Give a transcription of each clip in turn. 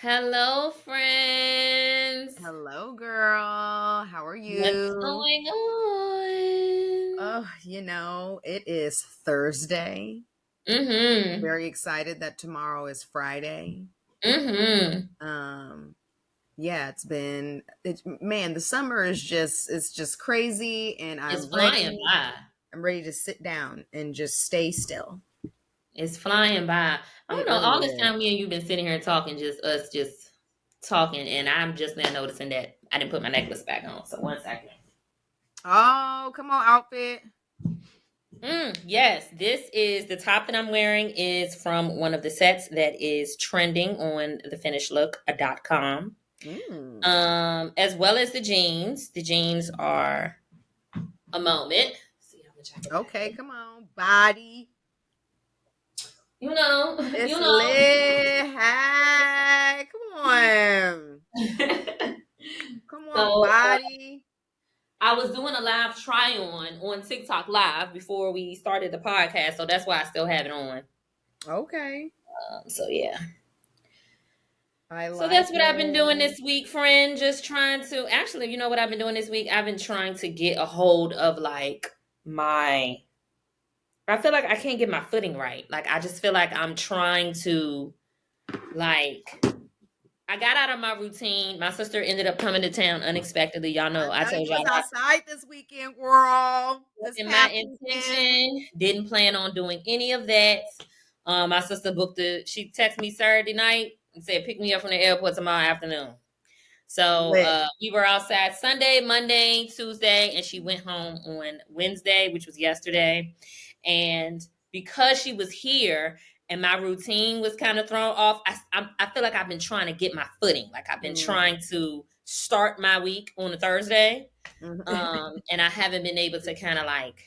Hello, friends. Hello, girl. How are What's you? going on? Oh, it is Thursday. Mm-hmm. Very excited that tomorrow is Friday. Mm-hmm. Um, yeah, man, the summer is just crazy and It's flying by. I'm ready to sit down and just stay still. It's flying by. I don't It know. really All this is. time, me and you've been sitting here talking, just us, just talking, and I'm just now noticing that I didn't put my necklace back on. So 1 second. Oh, come on, outfit. Yes, this is the top that I'm wearing is from one of the sets that is trending on thefinishedlook.com. Mm. As well as the jeans. The jeans are a moment. Let's see how much I can pack Okay, in. come on, body. You know, It's you lit. Hey, come on. know. Come on, So body. I was doing a live try on TikTok live before we started the podcast, so that's why I still have it on. Okay. So yeah. I So that's like what I've been doing it. this week, friend. Just trying to actually, you know what I've been doing this week? I've been trying to get a hold of like my I feel like I can't get my footing right. Like I just feel like I'm trying to like I got out of my routine. My sister ended up coming to town unexpectedly. Y'all I know I know told you was y'all that outside this weekend, girl. This wasn't my past weekend. intention. Didn't plan on doing any of that. My sister she texted me Saturday night and said pick me up from the airport tomorrow afternoon. So Lit. we were outside Sunday, Monday, Tuesday, and she went home on Wednesday, which was yesterday. And because she was here and my routine was kind of thrown off, I feel like I've been trying to get my footing. Like I've been Mm. trying to start my week on a Thursday, Mhm. and I haven't been able to kind of like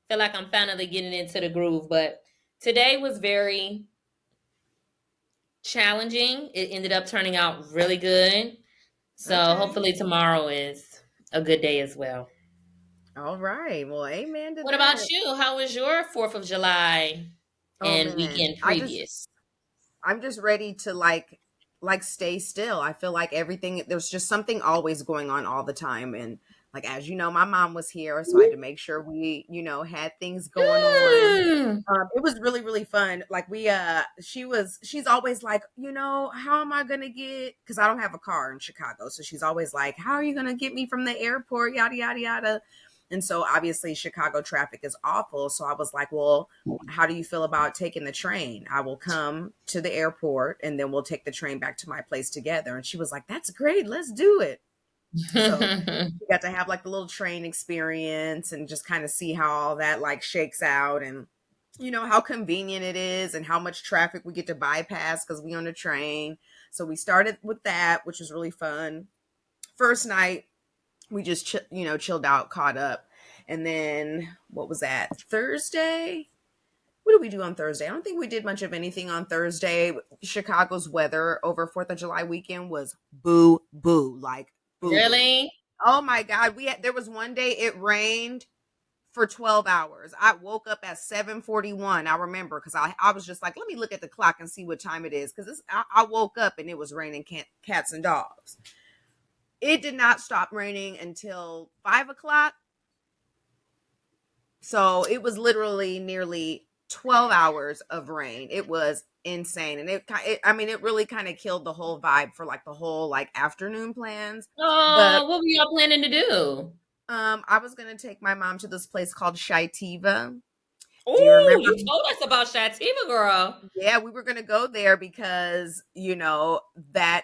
feel like I'm finally getting into the groove. But today was very challenging. It ended up turning out really good. So Okay. hopefully tomorrow is a good day as well. All right. Well, amen to What about that. you? How was your 4th of July Oh and man. weekend previous? I'm just ready to like stay still. I feel like everything there's just something always going on all the time and like as you know, my mom was here, so I had to make sure we, had things going on. Mm. It was really really fun. Like she's always like, how am I gonna get? Because I don't have a car in Chicago, so she's always like, how are you gonna get me from the airport? Yada yada yada. And so obviously Chicago traffic is awful. So I was like, well, how do you feel about taking the train? I will come to the airport and then we'll take the train back to my place together. And she was like, that's great. Let's do it. So we got to have like the little train experience and just kind of see how all that like shakes out and how convenient it is and how much traffic we get to bypass because we on the train. So we started with that, which was really fun. First night we just chilled out, caught up, and then what was that? Thursday. What did we do on Thursday? I don't think we did much of anything on Thursday. Chicago's weather over 4th of July weekend was boo boo, like boo boo. Really? Oh my god, there was one day it rained for 12 hours. I woke up at 7:41. I remember cuz I was just like, let me look at the clock and see what time it is cuz I woke up and it was raining cats and dogs. It did not stop raining until 5 o'clock. So it was literally nearly 12 hours of rain. It was insane. And I mean, it really kind of killed the whole vibe for like the whole like afternoon plans. But Oh, what were y'all planning to do? I was going to take my mom to this place called Shaitiva. Do you Oh, remember? you told us about Shativa, girl. Yeah, we were going to go there because, that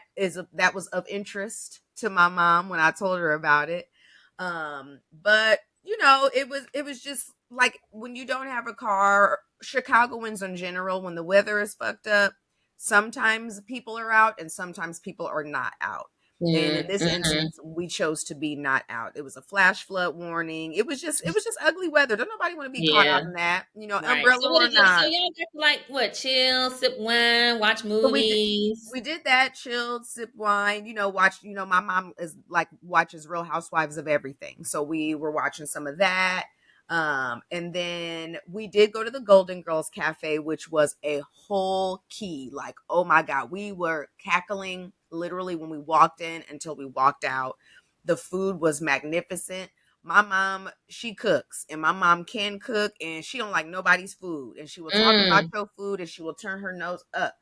was of interest to my mom when I told her about it. But it was just like when you don't have a car, Chicagoans in general, when the weather is fucked up, sometimes people are out and sometimes people are not out. And in this Mm-hmm. instance, we chose to be not out. It was a flash flood warning. It was just ugly weather. Don't nobody want to be caught Yeah, out in that, right. umbrella So what or did you? So not. y'all got to like what? Chill, sip wine, watch So we did movies. we did that, chilled, sip wine, watch, my mom is like watches Real Housewives of everything. So we were watching some of that. And then we did go to the Golden Girls Cafe, which was a whole key. Like, oh my God, we were cackling literally when we walked in until we walked out. The food was magnificent. My mom, she cooks, and my mom can cook, and she don't like nobody's food. And she will talk about Mm. your food, and she will turn her nose up.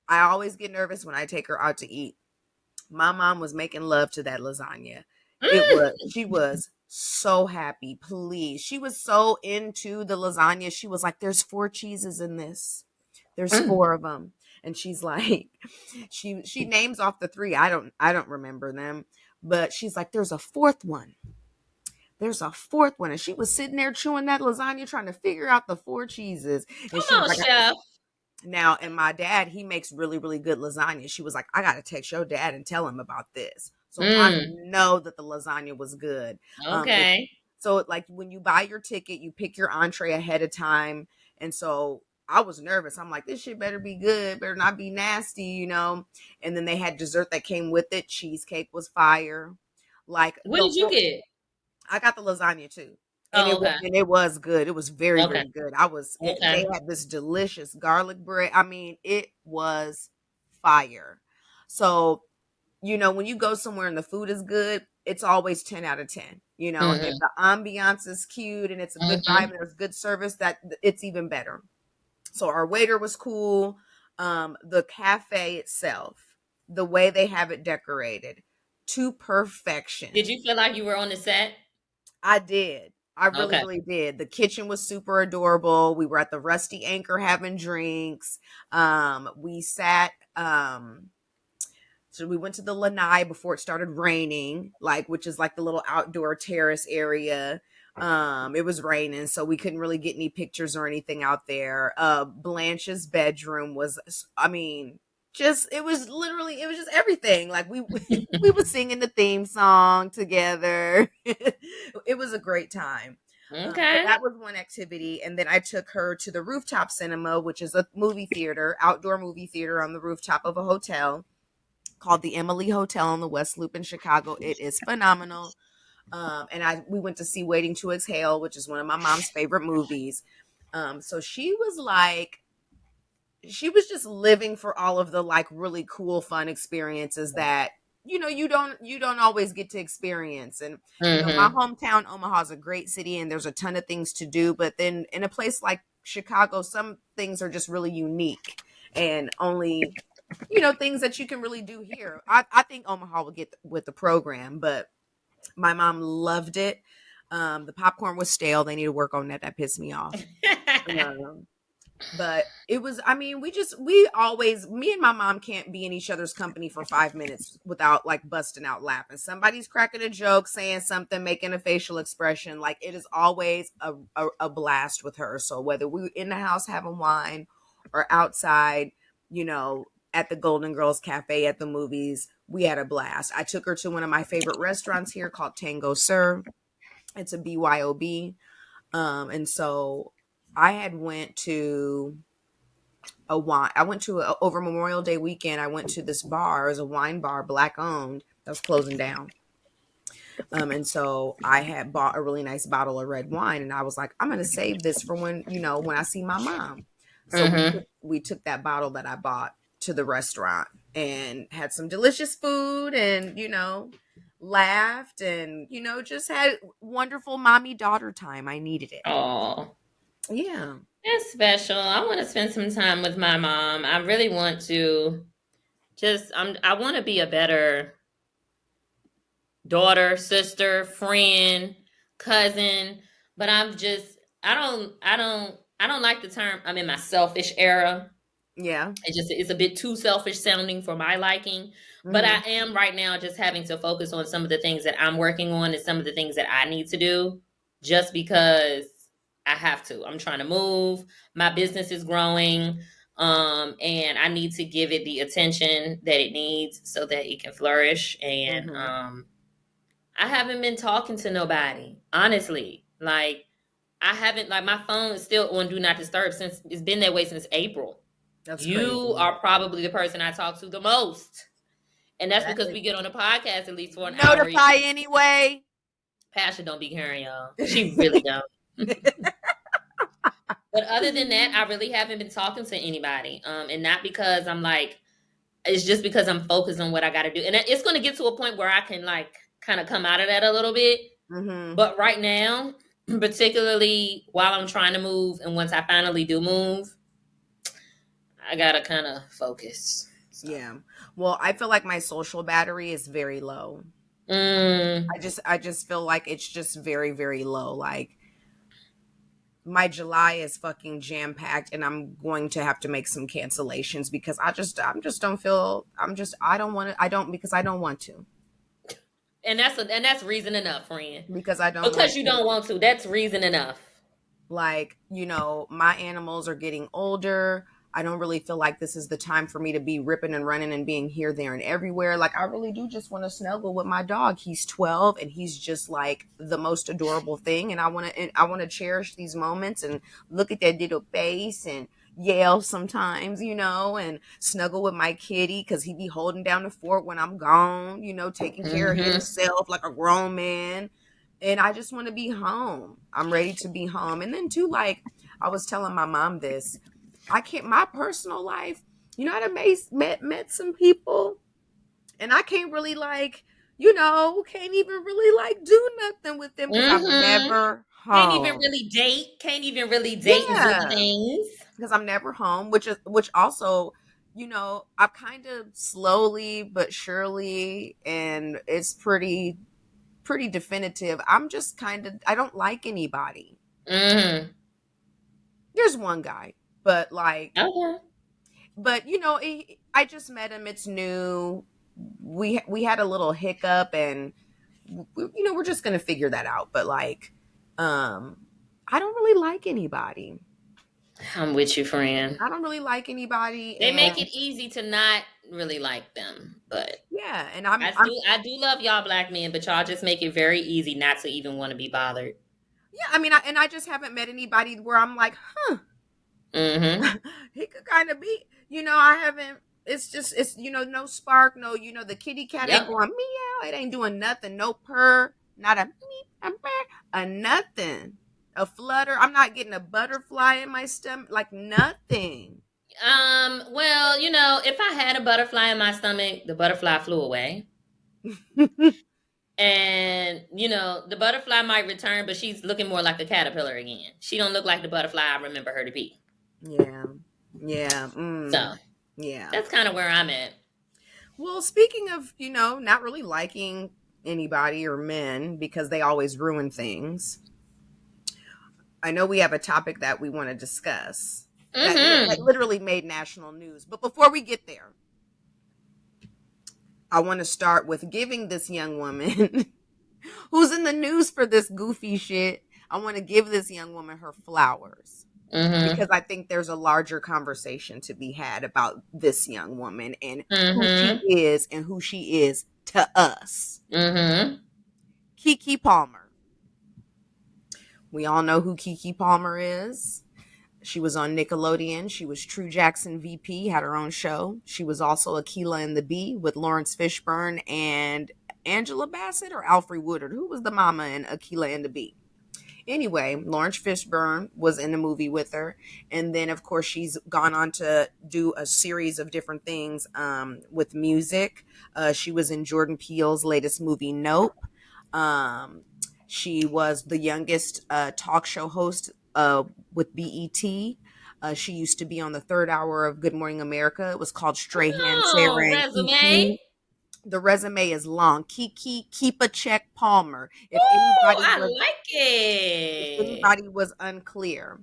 I always get nervous when I take her out to eat. My mom was making love to that lasagna. Mm. She was so happy, please. She was so into the lasagna. She was like, there's 4 cheeses in this. There's Mm. 4 of them. And she's like, she names off the 3. I don't remember them, but she's like, there's a fourth one. There's a fourth one. And she was sitting there chewing that lasagna, trying to figure out the 4 cheeses. And she Come was on, like, chef. now, and my dad, he makes really, really good lasagna. She was like, I got to text your dad and tell him about this. So I Mm. know that the lasagna was good. It Okay. so like when you buy your ticket, you pick your entree ahead of time. And so I was nervous. I'm like, this shit better be good, better not be nasty, you know? And then they had dessert that came with it. Cheesecake was fire. Like What did you get? I got the lasagna too. Oh, okay. And it was good. It was very, Okay. very good. They Okay. had this delicious garlic bread. I mean, it was fire. So, when you go somewhere and the food is good, it's always 10 out of 10. If Mm-hmm. the ambiance is cute and it's a good vibe Mm-hmm. and there's good service, that it's even better. So our waiter was cool. The cafe itself, the way they have it decorated to Did perfection. you feel like you were on the set? I did. I really, Okay. really did. The kitchen was super adorable. We were at the Rusty Anchor having drinks. We sat, so we went to the lanai before it started raining, like which is like the little outdoor terrace area. It was raining, so we couldn't really get any pictures or anything out there. Blanche's bedroom was, I mean, just it was just everything. Like we were singing the theme song together. It was a great time. So Okay. that was one activity, and then I took her to the rooftop cinema, which is a movie theater, outdoor movie theater on the rooftop of a hotel called the Emily Hotel on the West Loop in Chicago. It is phenomenal. And we went to see Waiting to Exhale, which is one of my mom's favorite movies. So she was just living for all of the like really cool, fun experiences that you don't always get to experience. And my Mm-hmm. hometown Omaha is a great city, and there's a ton of things to do. But then in a place like Chicago, some things are just really unique and only things that you can really do here. I think Omaha will get with the program, but my mom loved it. The popcorn was stale. They need to work on that. That pissed me off. Um, but it was, I mean, we always, me and my mom can't be in each other's company for 5 minutes without like busting out laughing. Somebody's cracking a joke, saying something, making a facial expression. Like it is always a blast with her. So whether we're in the house having wine or outside, at the Golden Girls Cafe, at the movies, we had a blast. I took her to one of my favorite restaurants here called Tango Sir. It's a BYOB. And so I had went to over Memorial Day weekend. I went to this bar. It was a wine bar, black owned, that was closing down. And so I had bought a really nice bottle of red wine, and I was like, I'm gonna save this for when I see my mom. So Mm-hmm. we took that bottle that I bought to the restaurant and had some delicious food, and laughed, and just had wonderful mommy daughter time. I needed it. Oh, Yeah. that's special. I want to spend some time with my mom. I really want to I want to be a better daughter, sister, friend, cousin, but I don't like the term I'm in my selfish era. Yeah. It's a bit too selfish sounding for my liking, but I Mhm. am right now just having to focus on some of the things that I'm working on and some of the things that I need to do just because I have to. I'm trying to move. My business is growing. And I need to give it the attention that it needs so that it can flourish. And Mhm. I haven't been talking to nobody, honestly. Like I haven't like my phone is still on do not disturb since it's been that way since April. That's You crazy. are probably the person I talk to the most. And that's That because is we get on a podcast at least for an hour. notify anyway. Passion don't be caring, y'all. She really don't. But other than that, I really haven't been talking to anybody. And not because I'm like, it's just because I'm focused on what I got to do. And it's going to get to a point where I can like kind of come out of that a little bit. Mm-hmm. But right now, particularly while I'm trying to move and once I finally do move, I got to kind of focus. So, Yeah. Well, I feel like my social battery is very low. mm, I just feel like it's just very, very low. Like my July is fucking jam packed, and I'm going to have to make some cancellations because I'm just don't feel I'm just I don't want to I don't because I don't want to and that's reason enough, friend. because I don't want Because you to. don't want to, that's reason enough. Like, my animals are getting older. I don't really feel like this is the time for me to be ripping and running and being here, there, and everywhere. Like, I really do just want to snuggle with my dog. He's 12 and he's just like the most adorable thing. And I want to cherish these moments and look at that little face and yell sometimes, and snuggle with my kitty because he be holding down the fort when I'm gone, taking care of Hmm. himself like a grown man, and I just want to be home. I'm ready to be home. And then too, like I was telling my mom this, I can't my personal life. I've met some people, and I can't really can't even really like do nothing with them because I'm Hmm. never Can't even home. really date. Can't even really date and do Yeah, things. because I'm never home, which also. I've kind of slowly but surely, and it's pretty definitive. I'm just I don't like anybody. Hmm. There's one guy, but Okay. I just met him. It's new. We had a little hiccup, and we're just gonna figure that out. But um, I don't really like anybody. I'm with you, friend. I don't really like anybody, They make and it easy to not really like them, but yeah, and I'm I do love y'all black men, but y'all just make it very easy not to even want to be bothered. yeah. I mean, I just haven't met anybody where I'm like, huh, Hmm. he could kind of be. I haven't. It's no spark, no. The kitty cat ain't Yep. going meow. It ain't doing nothing. No purr, not a meep, a purr, a nothing. A flutter. I'm not getting a butterfly in my stomach. Like nothing. Well, if I had a butterfly in my stomach, the butterfly flew away. And the butterfly might return, but she's looking more like a caterpillar again. She don't look like the butterfly I remember her to be. Yeah, yeah, So yeah. that's kind of where I'm at. Well, speaking of not really liking anybody or men because they always ruin things. I know we have a topic that we want to discuss that Hmm. literally made national news. But before we get there, I want to start with giving this young woman who's in the news for this goofy shit. I want to give this young woman her flowers because Hmm. I think there's a larger conversation to be had about this young woman and who she Hmm. is and who she is to us. Hmm. Keke Palmer. We all know who Keke Palmer is. She was on Nickelodeon. She was True Jackson VP, had her own show. She was also Aquila and the Bee with Lawrence Fishburne and Angela Bassett or Alfre Woodard. Who was the mama in Aquila and the Bee? Anyway, Lawrence Fishburne was in the movie with her. And then, of course, she's gone on to do a series of different things with music. She was in Jordan Peele's latest movie, Nope. Um, she was the youngest talk show host with BET. She used to be on the third hour of Good Morning America. It was called Strahan, Oh, Sarah, and resume. Kiki. The resume is long. Kiki, keep a check, Palmer. Oh, I like If it. anybody was unclear,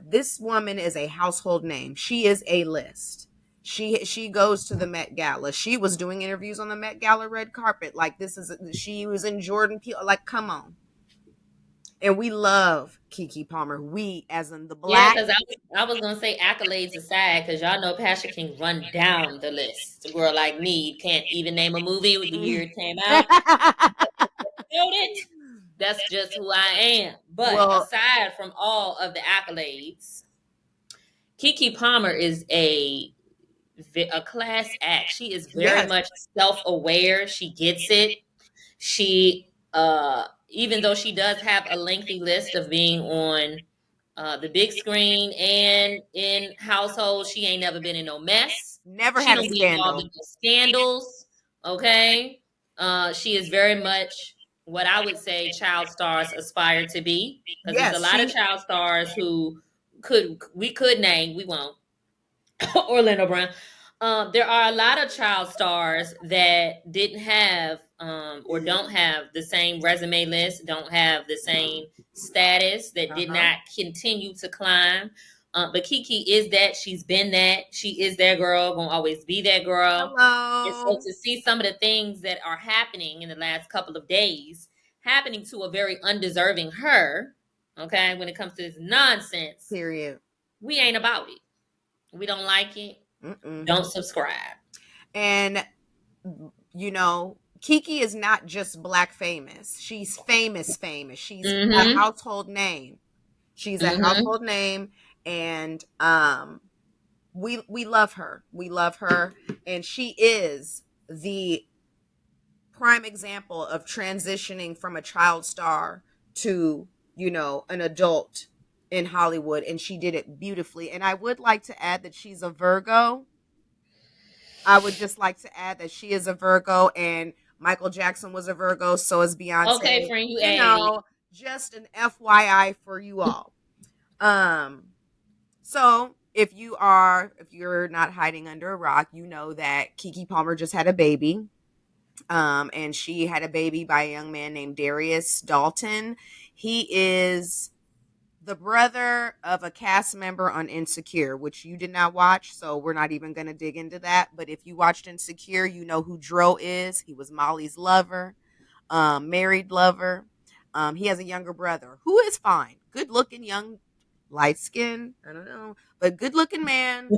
this woman is a household name. She is a list. She goes to the Met Gala. She was doing interviews on the Met Gala red carpet. Like she was in Jordan Peele. Like, come on. And we love Keke Palmer. We, as in the Yeah, black. because I was gonna say accolades aside, because y'all know Pastor can run down the list. A girl like me can't even name a movie with the year it came out. Killed it. That's just who I am. But Well, aside from all of the accolades, Kiki Palmer is a class act. She is very yes. much self aware. She gets it. She Even though she does have a lengthy list of being on the big screen and in households, she ain't never been in no mess. Never She had a don't be involved scandal. in no scandals. Okay. She is very much what I would say child stars aspire to be. Because there's a Yes, lot of she child stars who we could name, we won't. Orlando Brown. There are a lot of child stars that didn't have or don't have the same resume list, don't have the same status, that did uh-huh. not continue to climb. But Kiki is that. She's been that. She is that girl, gonna always be that girl. And so Hello. to see some of the things that are happening in the last couple of days, happening to a very undeserving her, okay, when it comes to this nonsense, Period. we ain't about it. We don't like it. Mm-mm. Don't subscribe. And Kiki is not just black famous. She's famous famous. She's a Mm-hmm. household name. She's a Mm-hmm. household name, and we love her. We love her, and she is the prime example of transitioning from a child star to, an adult in Hollywood, and she did it beautifully. And I would like to add that she's a Virgo. I would just like to add that she is a Virgo, and Michael Jackson was a Virgo, so is Okay, Beyonce. friend, you You a know, just an FYI for you all. Um, so if you're not hiding under a rock, you know that Kiki Palmer just had a baby. And she had a baby by a young man named Darius Dalton. He is the brother of a cast member on Insecure, which you did not watch, so we're not even going to dig into that. But if you watched Insecure, you know who Dro is. He was Molly's lover, married lover. He has a younger brother who is fine, good looking, young, light skin. I don't know, but good looking man.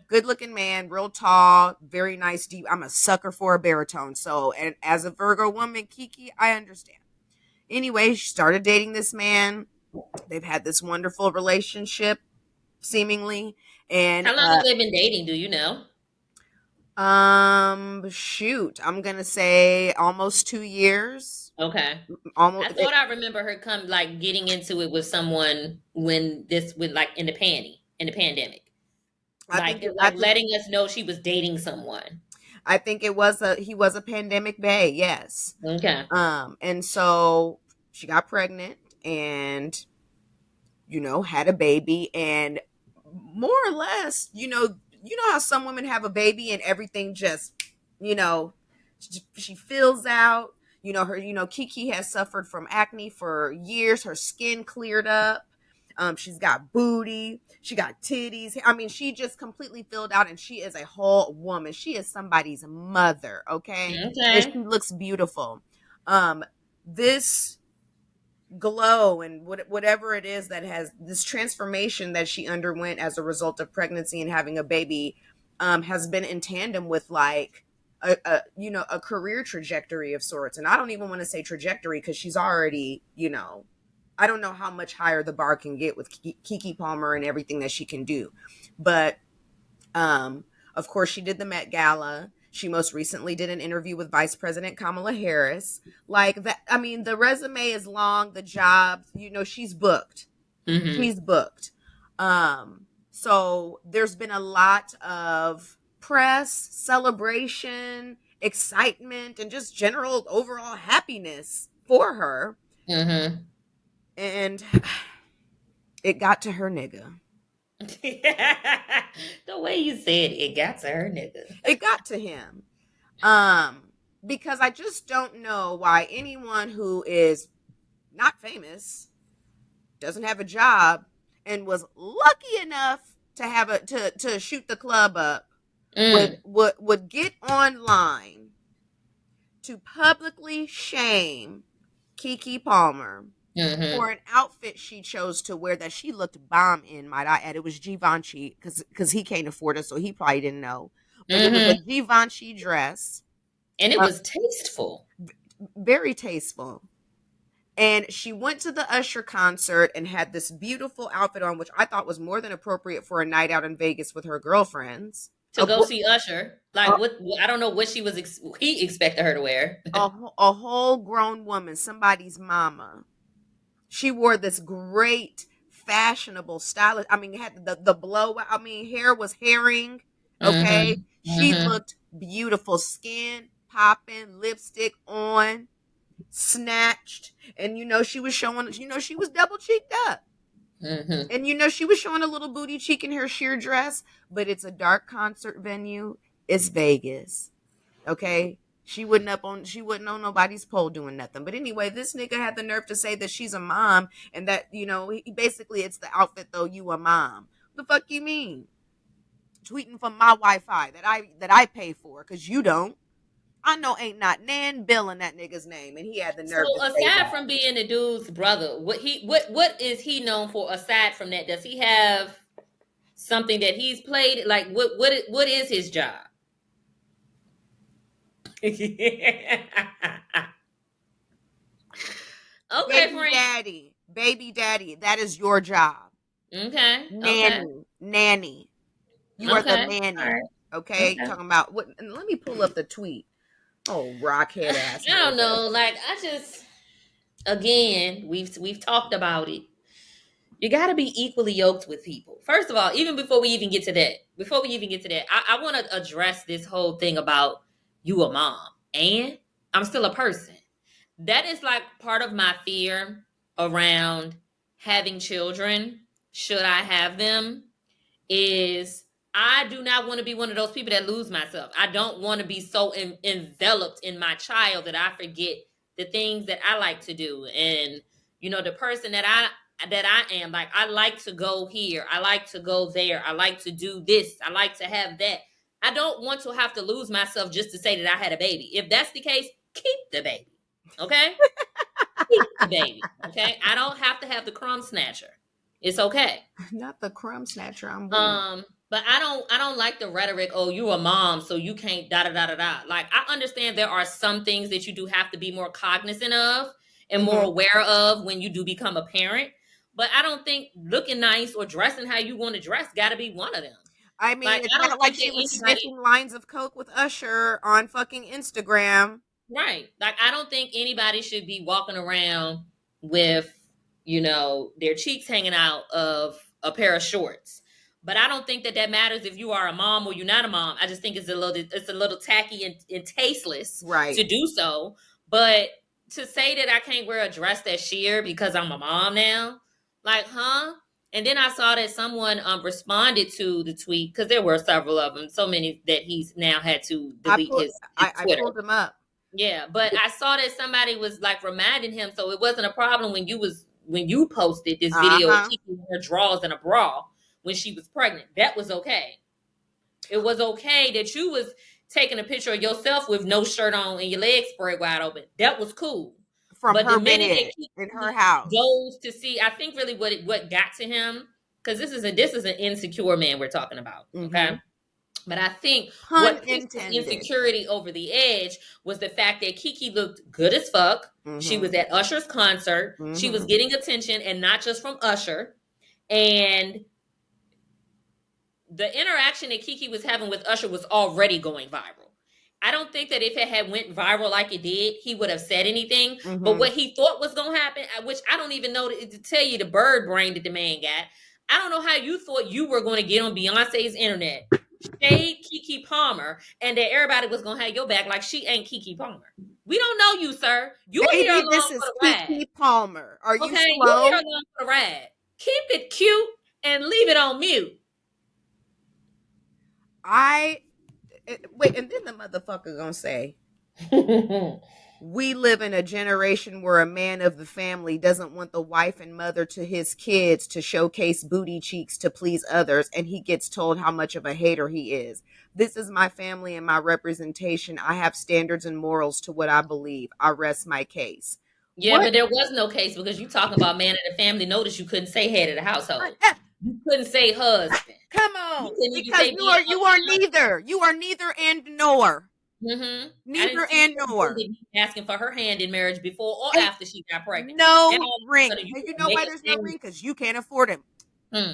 Good looking man, real tall, very nice, deep. I'm a sucker for a baritone. So, and as a Virgo woman, Kiki, I understand. Anyway, she started dating this man. They've had this wonderful relationship, seemingly, and How long have they been dating? Do you know? shoot, I'm gonna say almost 2 years. Okay. I Almost. thought I remember her come like getting into it with someone when this went like in the pandemic. I think. I Like think. letting us know she was dating someone. I think he was a pandemic bae. Yes. Okay. And so she got pregnant, and had a baby, and more or less, how some women have a baby and everything just, you know, she fills out. Kiki has suffered from acne for years. Her skin cleared up. She's got booty. She got titties. I mean, she just completely filled out, and she is a whole woman. She is somebody's mother, okay? And Okay. she looks beautiful. This glow and whatever it is that has this transformation that she underwent as a result of pregnancy and having a baby, has been in tandem with like a career trajectory of sorts. And I don't even want to say trajectory because she's already, I don't know how much higher the bar can get with Kiki Palmer and everything that she can do. But of course, she did the Met Gala. She most recently did an interview with Vice President Kamala Harris. Like that, I mean, the resume is long, the jobs, she's booked. Mm-hmm. She's booked. So there's been a lot of press, celebration, excitement, and just general overall happiness for her. Mm-hmm. And it got to her nigga. The way you said it got to her, nigga. It got to him. Um, because I just don't know why anyone who is not famous, doesn't have a job, and was lucky enough to have to shoot the club up Mm. would get online to publicly shame Kiki Palmer Mm-hmm. for an outfit she chose to wear that she looked bomb in, might I add. It was Givenchy because he can't afford it, so he probably didn't know. But it was a Mm-hmm. Givenchy dress, And it uh, was tasteful. very tasteful. And she went to the Usher concert and had this beautiful outfit on, which I thought was more than appropriate for a night out in Vegas with her girlfriends. to go see Usher. A, Like what? I don't know what he expected her to wear. a whole grown woman, somebody's mama. She wore this great, fashionable, stylish. I mean, it had the blowout. I mean, hair was herring. Okay, Mm-hmm. she Mm-hmm. looked beautiful, skin popping, lipstick on, snatched, and she was showing. She was double cheeked up. Mm-hmm. And she was showing a little booty cheek in her sheer dress, but it's a dark concert venue. It's Vegas. Okay? She wouldn't on nobody's pole doing nothing. But anyway, this nigga had the nerve to say that she's a mom and that, basically it's the outfit though, you a mom. The fuck you mean? Tweeting from my Wi-Fi that I pay for, cause you don't. I know ain't not Nan Bill in that nigga's name, and he had the So nerve to say aside that. from being the dude's brother, what is he known for? Aside from that, does he have something that he's played? Like what is his job? Okay, Baby friend. daddy, baby daddy, that is your job. Okay, okay, Nanny. You are the okay. All nanny. right. Okay? Okay. Talking about what, and let me pull up the tweet. Oh, rockhead I ass don't nigga. know. Like I just again, we've talked about it. You got to be equally yoked with people. First of all, even before we even get to that, I want to address this whole thing about you a mom and I'm still a person. That is like part of my fear around having children. Should I have them? Is I do not want to be one of those people that lose myself. I don't want to be so enveloped in my child that I forget the things that I like to do and the person that I am. Like I like to go here, I like to go there, I like to do this, I like to have that. I don't want to have to lose myself just to say that I had a baby. If that's the case, keep the baby. Okay? Keep the baby. Okay? I don't have to have the crumb snatcher. It's okay. Not the crumb snatcher. I'm weak. But I don't like the rhetoric, oh, you a mom, so you can't da da da da da. Like I understand there are some things that you do have to be more cognizant of and more Mm-hmm. aware of when you do become a parent. But I don't think looking nice or dressing how you want to dress gotta be one of them. I Like mean, it's I don't not like think that she was anybody sniffing lines of coke with Usher on fucking Instagram. right. Like I don't think anybody should be walking around with, their cheeks hanging out of a pair of shorts. But I don't think that that matters if you are a mom or you're not a mom. I just think it's a little tacky and tasteless Right. to do so. But to say that I can't wear a dress that's sheer because I'm a mom now, like, huh? And then I saw that someone responded to the tweet because there were several of them, so many that he's now had to I delete put his I Twitter. pulled him up. Yeah, but I saw that somebody was like reminding him, so it wasn't a problem when you posted this video of Uh-huh. keeping her drawers in a bra when she was pregnant. That was okay. It was okay that you was taking a picture of yourself with no shirt on and your legs spread wide open. That was cool. From But the her minute that bed in her house. goes to see, I think really what got to him, because this is an insecure man we're talking about. Mm-hmm. Okay. But I think Pun what pushed his intended. insecurity over the edge was the fact that Kiki looked good as fuck. She Mm-hmm. was at Usher's concert. She was Mm-hmm. getting attention and not just from Usher. And the interaction that Kiki was having with Usher was already going viral. I don't think that if it had went viral like it did, he would have said anything. But Mm-hmm. what he thought was going to happen, which I don't even know to tell you the bird brain that the man got. I don't know how you thought you were going to get on Beyonce's internet, shade Kiki Palmer, and that everybody was going to have your back like she ain't Kiki Palmer. We don't know you, sir. You are here Baby, this along for is the ride. Kiki Palmer. Are you Okay? You here slow? along for the ride. Keep it cute and leave it on mute. Wait, and then the motherfucker gonna say, we live in a generation where a man of the family doesn't want the wife and mother to his kids to showcase booty cheeks to please others, and he gets told how much of a hater he is. This is my family and my representation. I have standards and morals to what I believe. I rest my case. Yeah, What? but there was no case because you talking about man of the family. Notice you couldn't say head of the household. Eh, You couldn't say husband. Come You on, couldn't even because say you being are you are neither. You are neither and nor. I didn't Neither see and her nor. really asking for her hand in marriage before or Ain't after she got pregnant. Now no all of a ring. sudden you And you want to know make why a there's no ring? stance. Because you can't afford him. Hmm.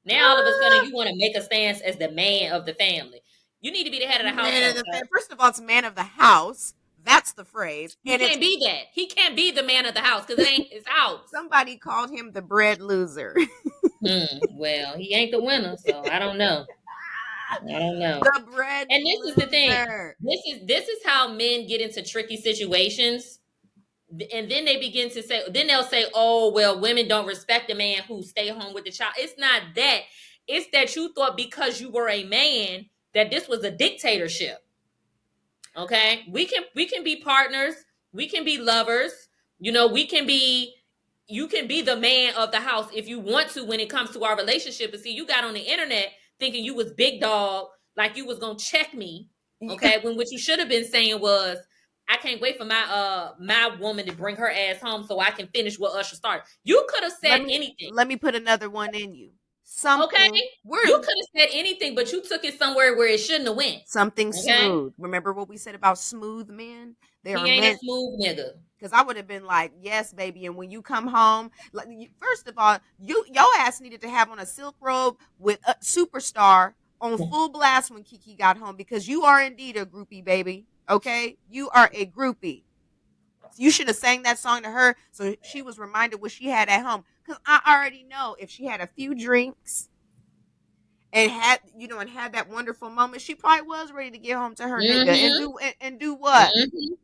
Now all of a sudden you want to make a stance as the man of the family. You need to be the head of the Man of household, the sir. first of all, it's man of the house. That's the phrase, He and it's can't be that. He can't be the man of the house because it ain't his house. somebody called him the bread loser. Well, he ain't the winner, so I don't know. I don't know. The bread And this is the thing. loser. This is how men get into tricky situations. And then they begin to say, then they'll say, "Oh, well, women don't respect a man who stay home with the child." It's not that. It's that you thought because you were a man that this was a dictatorship. Okay, we can be partners, we can be lovers, we can be, you can be the man of the house if you want to when it comes to our relationship. And see, you got on the internet thinking you was big dog, like you was gonna check me. Okay, when what you should have been saying was, I can't wait for my woman to bring her ass home so I can finish what Usher started. You could have let said me anything. let me put another one in you. Okay, Something you we're could have said anything, but you took it somewhere where it shouldn't have went. something Okay, smooth. Remember what we said about smooth men? They he are ain't a meant smooth nigga. because I would have been like, yes, baby. And when you come home, like, first of all, your ass needed to have on a silk robe with a superstar on full blast when Kiki got home because you are indeed a groupie, baby. Okay, you are a groupie. You should have sang that song to her so she was reminded what she had at home. Because I already know if she had a few drinks and had that wonderful moment, she probably was ready to get home to her nigga and Mhm. do what? Mhm.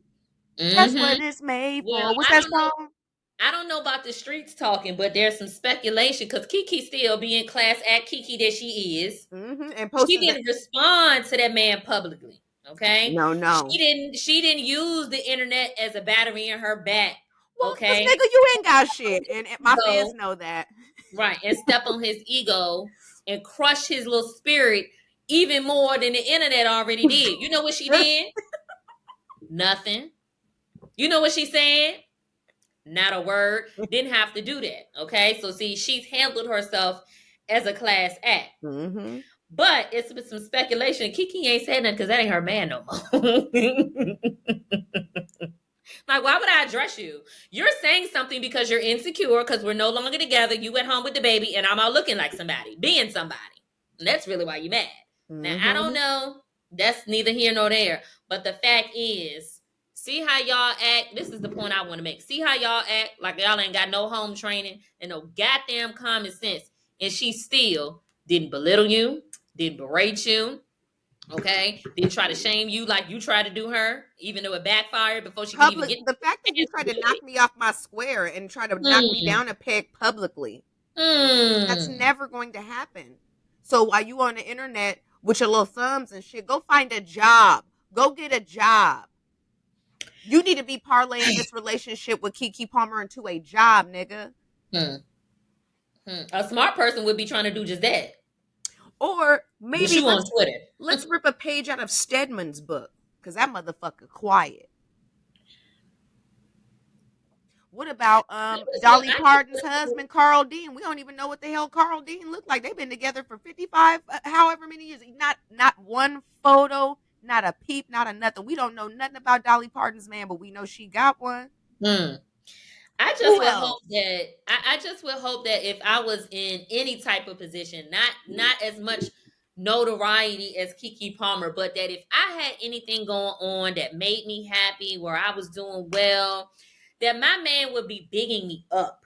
That's what Mhm. it's made Well, for. What's I that don't know. song? I don't know about the streets talking, but there's some speculation because Kiki still being class act Kiki that she is. And She posted that. didn't respond to that man publicly. Okay, No, no. She didn't use the internet as a battery in her back. Well, cause Okay, nigga, you ain't got shit, and my fans ego, know that. right, and step on his ego and crush his little spirit even more than the internet already did. You know what she did? Nothing. You know what she said? Not a word. Didn't have to do that. Okay. So see, she's handled herself as a class act. Mm-hmm. But it's been some speculation. Kiki ain't said nothing because that ain't her man no more. Like, why would I address you? You're saying something because you're insecure because we're no longer together. You at home with the baby, and I'm out looking like somebody, being somebody. And that's really why you mad. Now, I don't Mm-hmm. know. That's neither here nor there. But the fact is, see how y'all act. This is the point I want to make. See how y'all act like y'all ain't got no home training and no goddamn common sense. And she still didn't belittle you, didn't berate you, okay? Didn't try to shame you like you tried to do her, even though it backfired before she could even Public. get The fact that you the tried chance to to do knock me off my square and try to knock me it. down a peg publicly, that's Hmm. never going to happen. So while you on the internet with your little thumbs and shit, go find a job. Go get a job. You need to be parlaying this relationship with Kiki Palmer into a job, nigga. Hmm. Hmm. A smart person would be trying to do just that. Or The maybe shoe on Twitter. let's rip a page out of Stedman's book because that motherfucker quiet. What about Dolly I just Parton's husband Carl Dean? We don't even know what the hell Carl Dean looked like. They've been together for 55 however many years. Not one photo, not a peep, not a nothing. We don't know nothing about Dolly Parton's man, but we know she got one. hmm. I just Who would hope else? that I just would hope that if I was in any type of position, not as much notoriety as Kiki Palmer, but that if I had anything going on that made me happy, where I was doing well, that my man would be bigging me up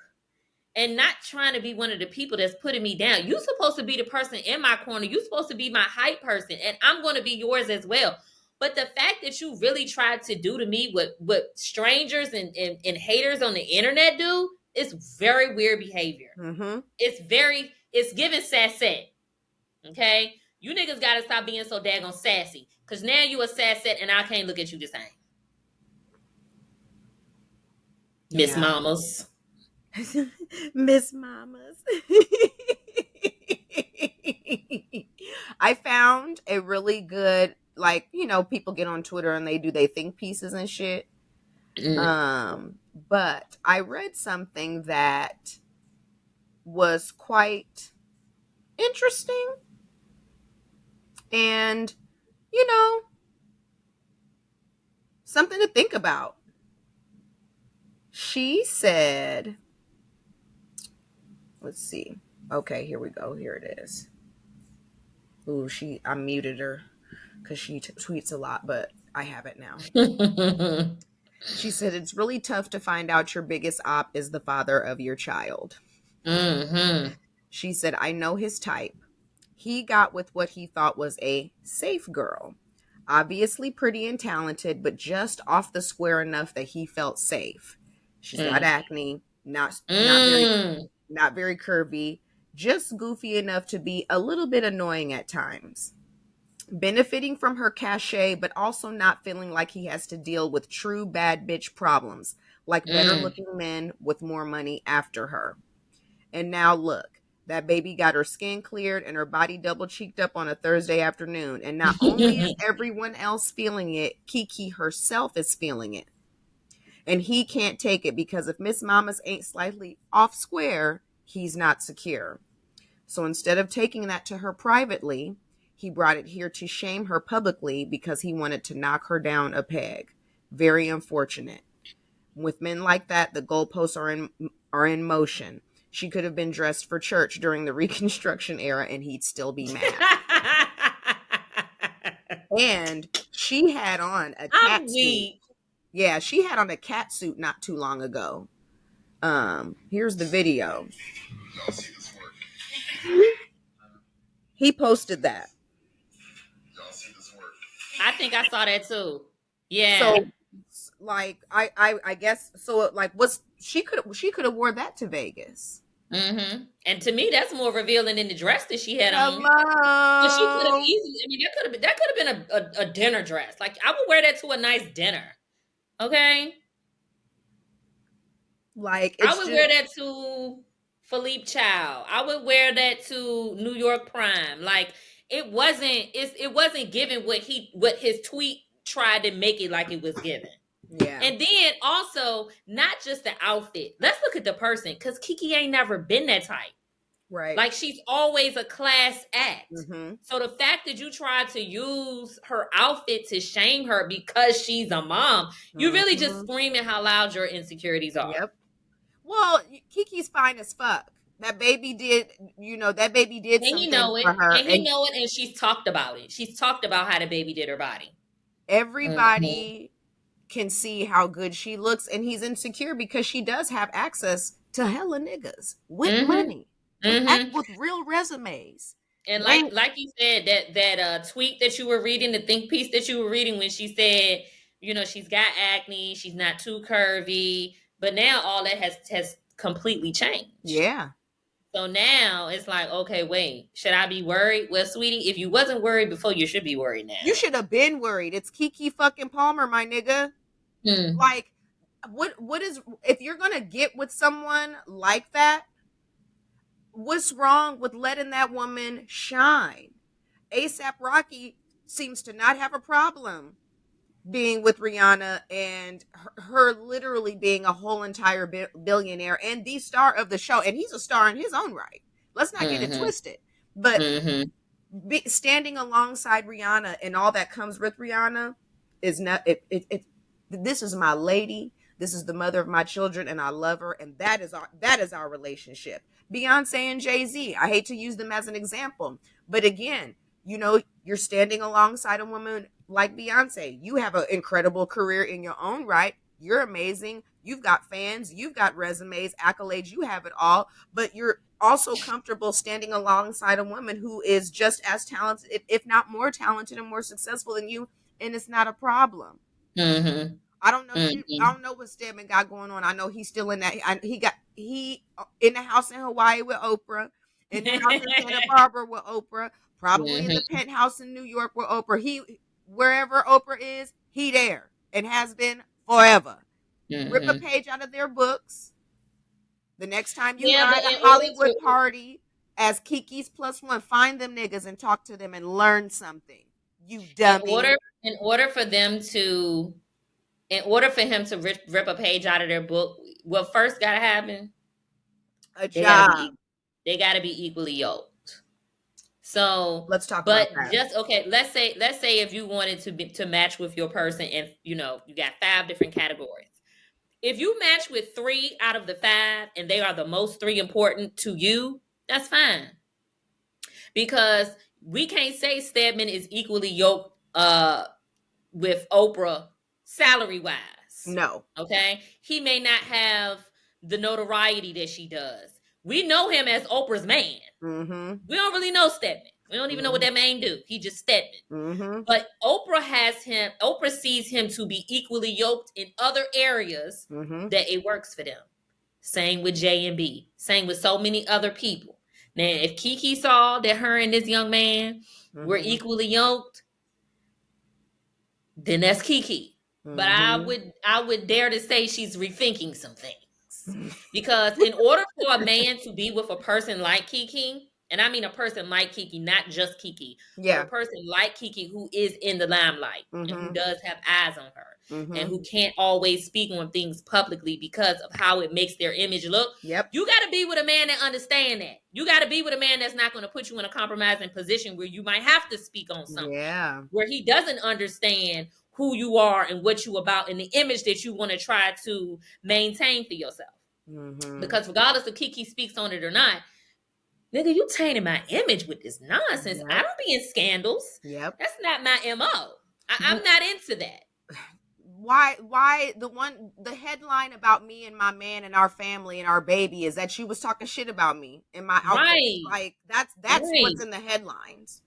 and not trying to be one of the people that's putting me down. You're supposed to be the person in my corner. You're supposed to be my hype person, and I'm going to be yours as well. But the fact that you really tried to do to me what strangers and haters on the internet do is very weird behavior. Mm-hmm. It's giving sassy. Okay? You niggas gotta stop being so daggone sassy. Cause now you a sassy and I can't look at you the same. Miss Yeah. Mamas. Miss Mamas. I found a really good, like, people get on Twitter and they do they think pieces and shit. Mm. But I read something that was quite interesting and, you know, something to think about. She said, let's see. Okay, here we go. Here it is. Ooh, I muted her. because she tweets a lot, but I have it now. She said, it's really tough to find out your biggest op is the father of your child. Mm-hmm. She said, I know his type. He got with what he thought was a safe girl. Obviously pretty and talented, but just off the square enough that he felt safe. She's got Mm. acne, Mm. not very curvy, just goofy enough to be a little bit annoying at times. Benefiting from her cachet, but also not feeling like he has to deal with true bad bitch problems, like better Mm. looking men with more money after her. And now look, that baby got her skin cleared and her body double cheeked up on a Thursday afternoon. And not only is everyone else feeling it, Kiki herself is feeling it. And he can't take it because if Miss Mamas ain't slightly off square, he's not secure. So instead of taking that to her privately, he brought it here to shame her publicly because he wanted to knock her down a peg. Very unfortunate. With men like that, the goalposts are in motion. She could have been dressed for church during the Reconstruction era and he'd still be mad. And she had on a I'm cat suit. weak. Yeah, she had on a cat suit not too long ago. Here's the video. He posted that. I think I saw that too. Yeah. So like I guess so like what's she could have wore that to Vegas. Mm-hmm. And to me, that's more revealing than the dress that she had on. But she could have Hello. easily. I mean, that could have been a dinner dress. Like I would wear that to a nice dinner. Okay, Like I it's would just wear that to Philippe Chow. I would wear that to New York Prime. Like it wasn't given what his tweet tried to make it like it was given. yeah, And then also not just the outfit. Let's look at the person because Kiki ain't never been that type. right. Like she's always a class act. Mhm. So the fact that you tried to use her outfit to shame her because she's a mom, you really just Mhm. screaming how loud your insecurities are. Yep. Well, Kiki's fine as fuck. That baby did And some he things know it. for her, And he and know it. And she's talked about it. She's talked about how the baby did her body. Mm-hmm. everybody can see how good she looks, and he's insecure because she does have access to hella niggas with Mm-hmm. money, Mm-hmm. with real resumes. And They like you said, that tweet that you were reading, the think piece that you were reading when she said, she's got acne, she's not too curvy, but now all that has completely changed. Yeah. So now it's like, okay, wait, should I be worried? Well, sweetie, if you wasn't worried before, you should be worried You now. should have been worried. It's Kiki fucking Palmer, my nigga. Hmm. Like, what is if you're gonna get with someone like that? What's wrong with letting that woman shine? ASAP Rocky seems to not have a problem being with Rihanna and her literally being a whole entire billionaire and the star of the show. And he's a star in his own right. Let's not get it Mm-hmm. twisted. But Mm-hmm. standing alongside Rihanna and all that comes with Rihanna is not it. This is my lady. This is the mother of my children, and I love her, and that is our relationship. Beyonce and Jay-Z. I hate to use them as an example, but again, you're standing alongside a woman like Beyonce. You have an incredible career in your own right. You're amazing. You've got fans. You've got resumes, accolades. You have it all, but you're also comfortable standing alongside a woman who is just as talented, if not more talented and more successful than you, and it's not a problem. Mm-hmm. I don't know shit. I Mm-hmm. don't know what Stedman got going on. I know he's still in that. He in the house in Hawaii with Oprah, in the house in Santa Barbara with Oprah, probably in the Mm-hmm. penthouse in New York with Oprah. He wherever Oprah is, he there and has been forever. Rip a Mm-hmm. page out of their books. The next time you Yeah, are but at a in order Hollywood to party as Kiki's plus one, find them niggas and talk to them and learn something. You in order dummy. in order for them to in order for him to rip a page out of their book, what first gotta happen? A They gotta job. be they gotta be equally yoked. So, Let's talk about but that. just okay, let's say if you wanted to match with your person and you got 5 different categories. If you match with 3 out of the 5 and they are the most 3 important to you, that's fine. Because we can't say Stedman is equally yoked uh with Oprah salary wise. No. Okay? He may not have the notoriety that she does. We know him as Oprah's man. Mm-hmm. We don't really know Stedman. We don't even know what Mm-hmm. that man do. He just Stedman. Mm-hmm. But Oprah sees him to be equally yoked in other areas Mm-hmm. that it works for them. Same with J and B. Same with so many other people. Now, if Kiki saw that her and this young man were Mm-hmm. equally yoked, then that's Kiki. But Mm-hmm. I would dare to say she's rethinking some things. Because in order for a man to be with a person like Kiki, and I mean a person like Kiki, not just Kiki, but a Yeah. person like Kiki who is in the limelight and who Mm-hmm. does have eyes on her and Mm-hmm. who can't always speak on things publicly because of how it makes their image look. Yep. You got to be with a man that understands that. You got to be with a man that's not going to put you in a compromising position where you might have to speak on something Yeah. where he doesn't understand who you are and what you about and the image that you want to try to maintain for yourself. Mm-hmm. Because regardless if Kiki speaks on it or not, nigga, you tainted my image with this nonsense. I Yep. don't be in scandals. Yep. That's not my MO. I'm not into that. Why the headline about me and my man and our family and our baby is that she was talking shit about me and my outfit. Right. Like that's Right. what's in the headlines.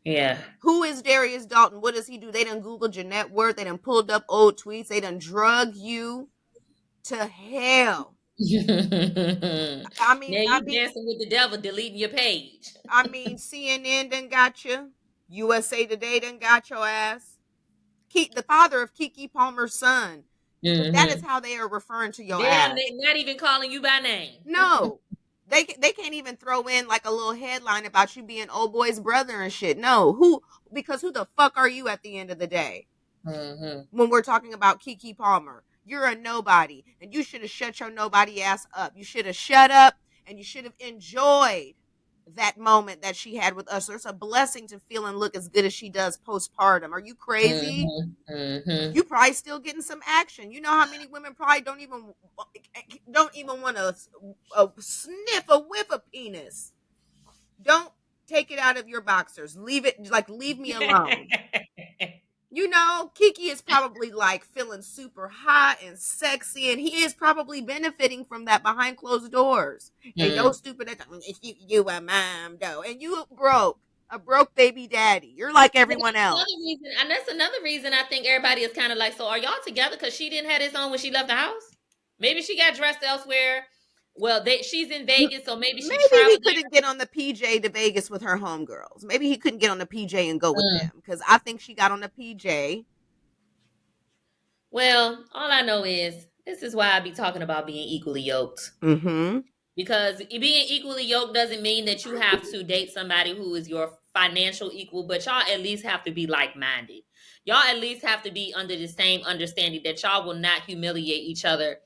Yeah. Who is Darius Dalton? What does he do? They done Googled your net worth. They done pulled up old tweets. They done drug you to hell. Now I mean, I you mean, dancing with the devil, deleting your page. I mean, CNN done got you. USA Today done got your ass. The father of Kiki Palmer's son. That is Mm-hmm. how they are referring to your They are ass. not even calling you by name. No. They can't even throw in like a little headline about you being old boy's brother and shit. No. Because who the fuck are you at the end of the day? Mm-hmm. When we're talking about Kiki Palmer. You're a nobody, and you should have shut your nobody ass up. You should have shut up, and you should have enjoyed that moment that she had with us. So it's a blessing to feel and look as good as she does postpartum. Are you crazy? Mm-hmm. Mm-hmm. You probably still getting some action. You know how many women probably don't even want to sniff a whiff of penis. Don't take it out of your boxers. Leave it, like, leave me alone. You know, Kiki is probably like feeling super hot and sexy, and he is probably benefiting from that behind closed doors. And yo, Mm. stupid, if you a mom though, and you a broke baby daddy. You're like But everyone that's else. another reason, and that's another reason I think everybody is kind of like, so are y'all together? Because she didn't have this on when she left the house. Maybe she got dressed elsewhere. Well, she's in Vegas, so maybe she Maybe he traveled couldn't get on the PJ to Vegas with her homegirls. Maybe he couldn't get on the PJ and go with there. them because I think she got on the PJ. Well, all I know is this is why I be talking about being equally yoked. Mm-hmm. Because being equally yoked doesn't mean that you have to date somebody who is your financial equal, but y'all at least have to be like minded. Y'all at least have to be under the same understanding that y'all will not humiliate each other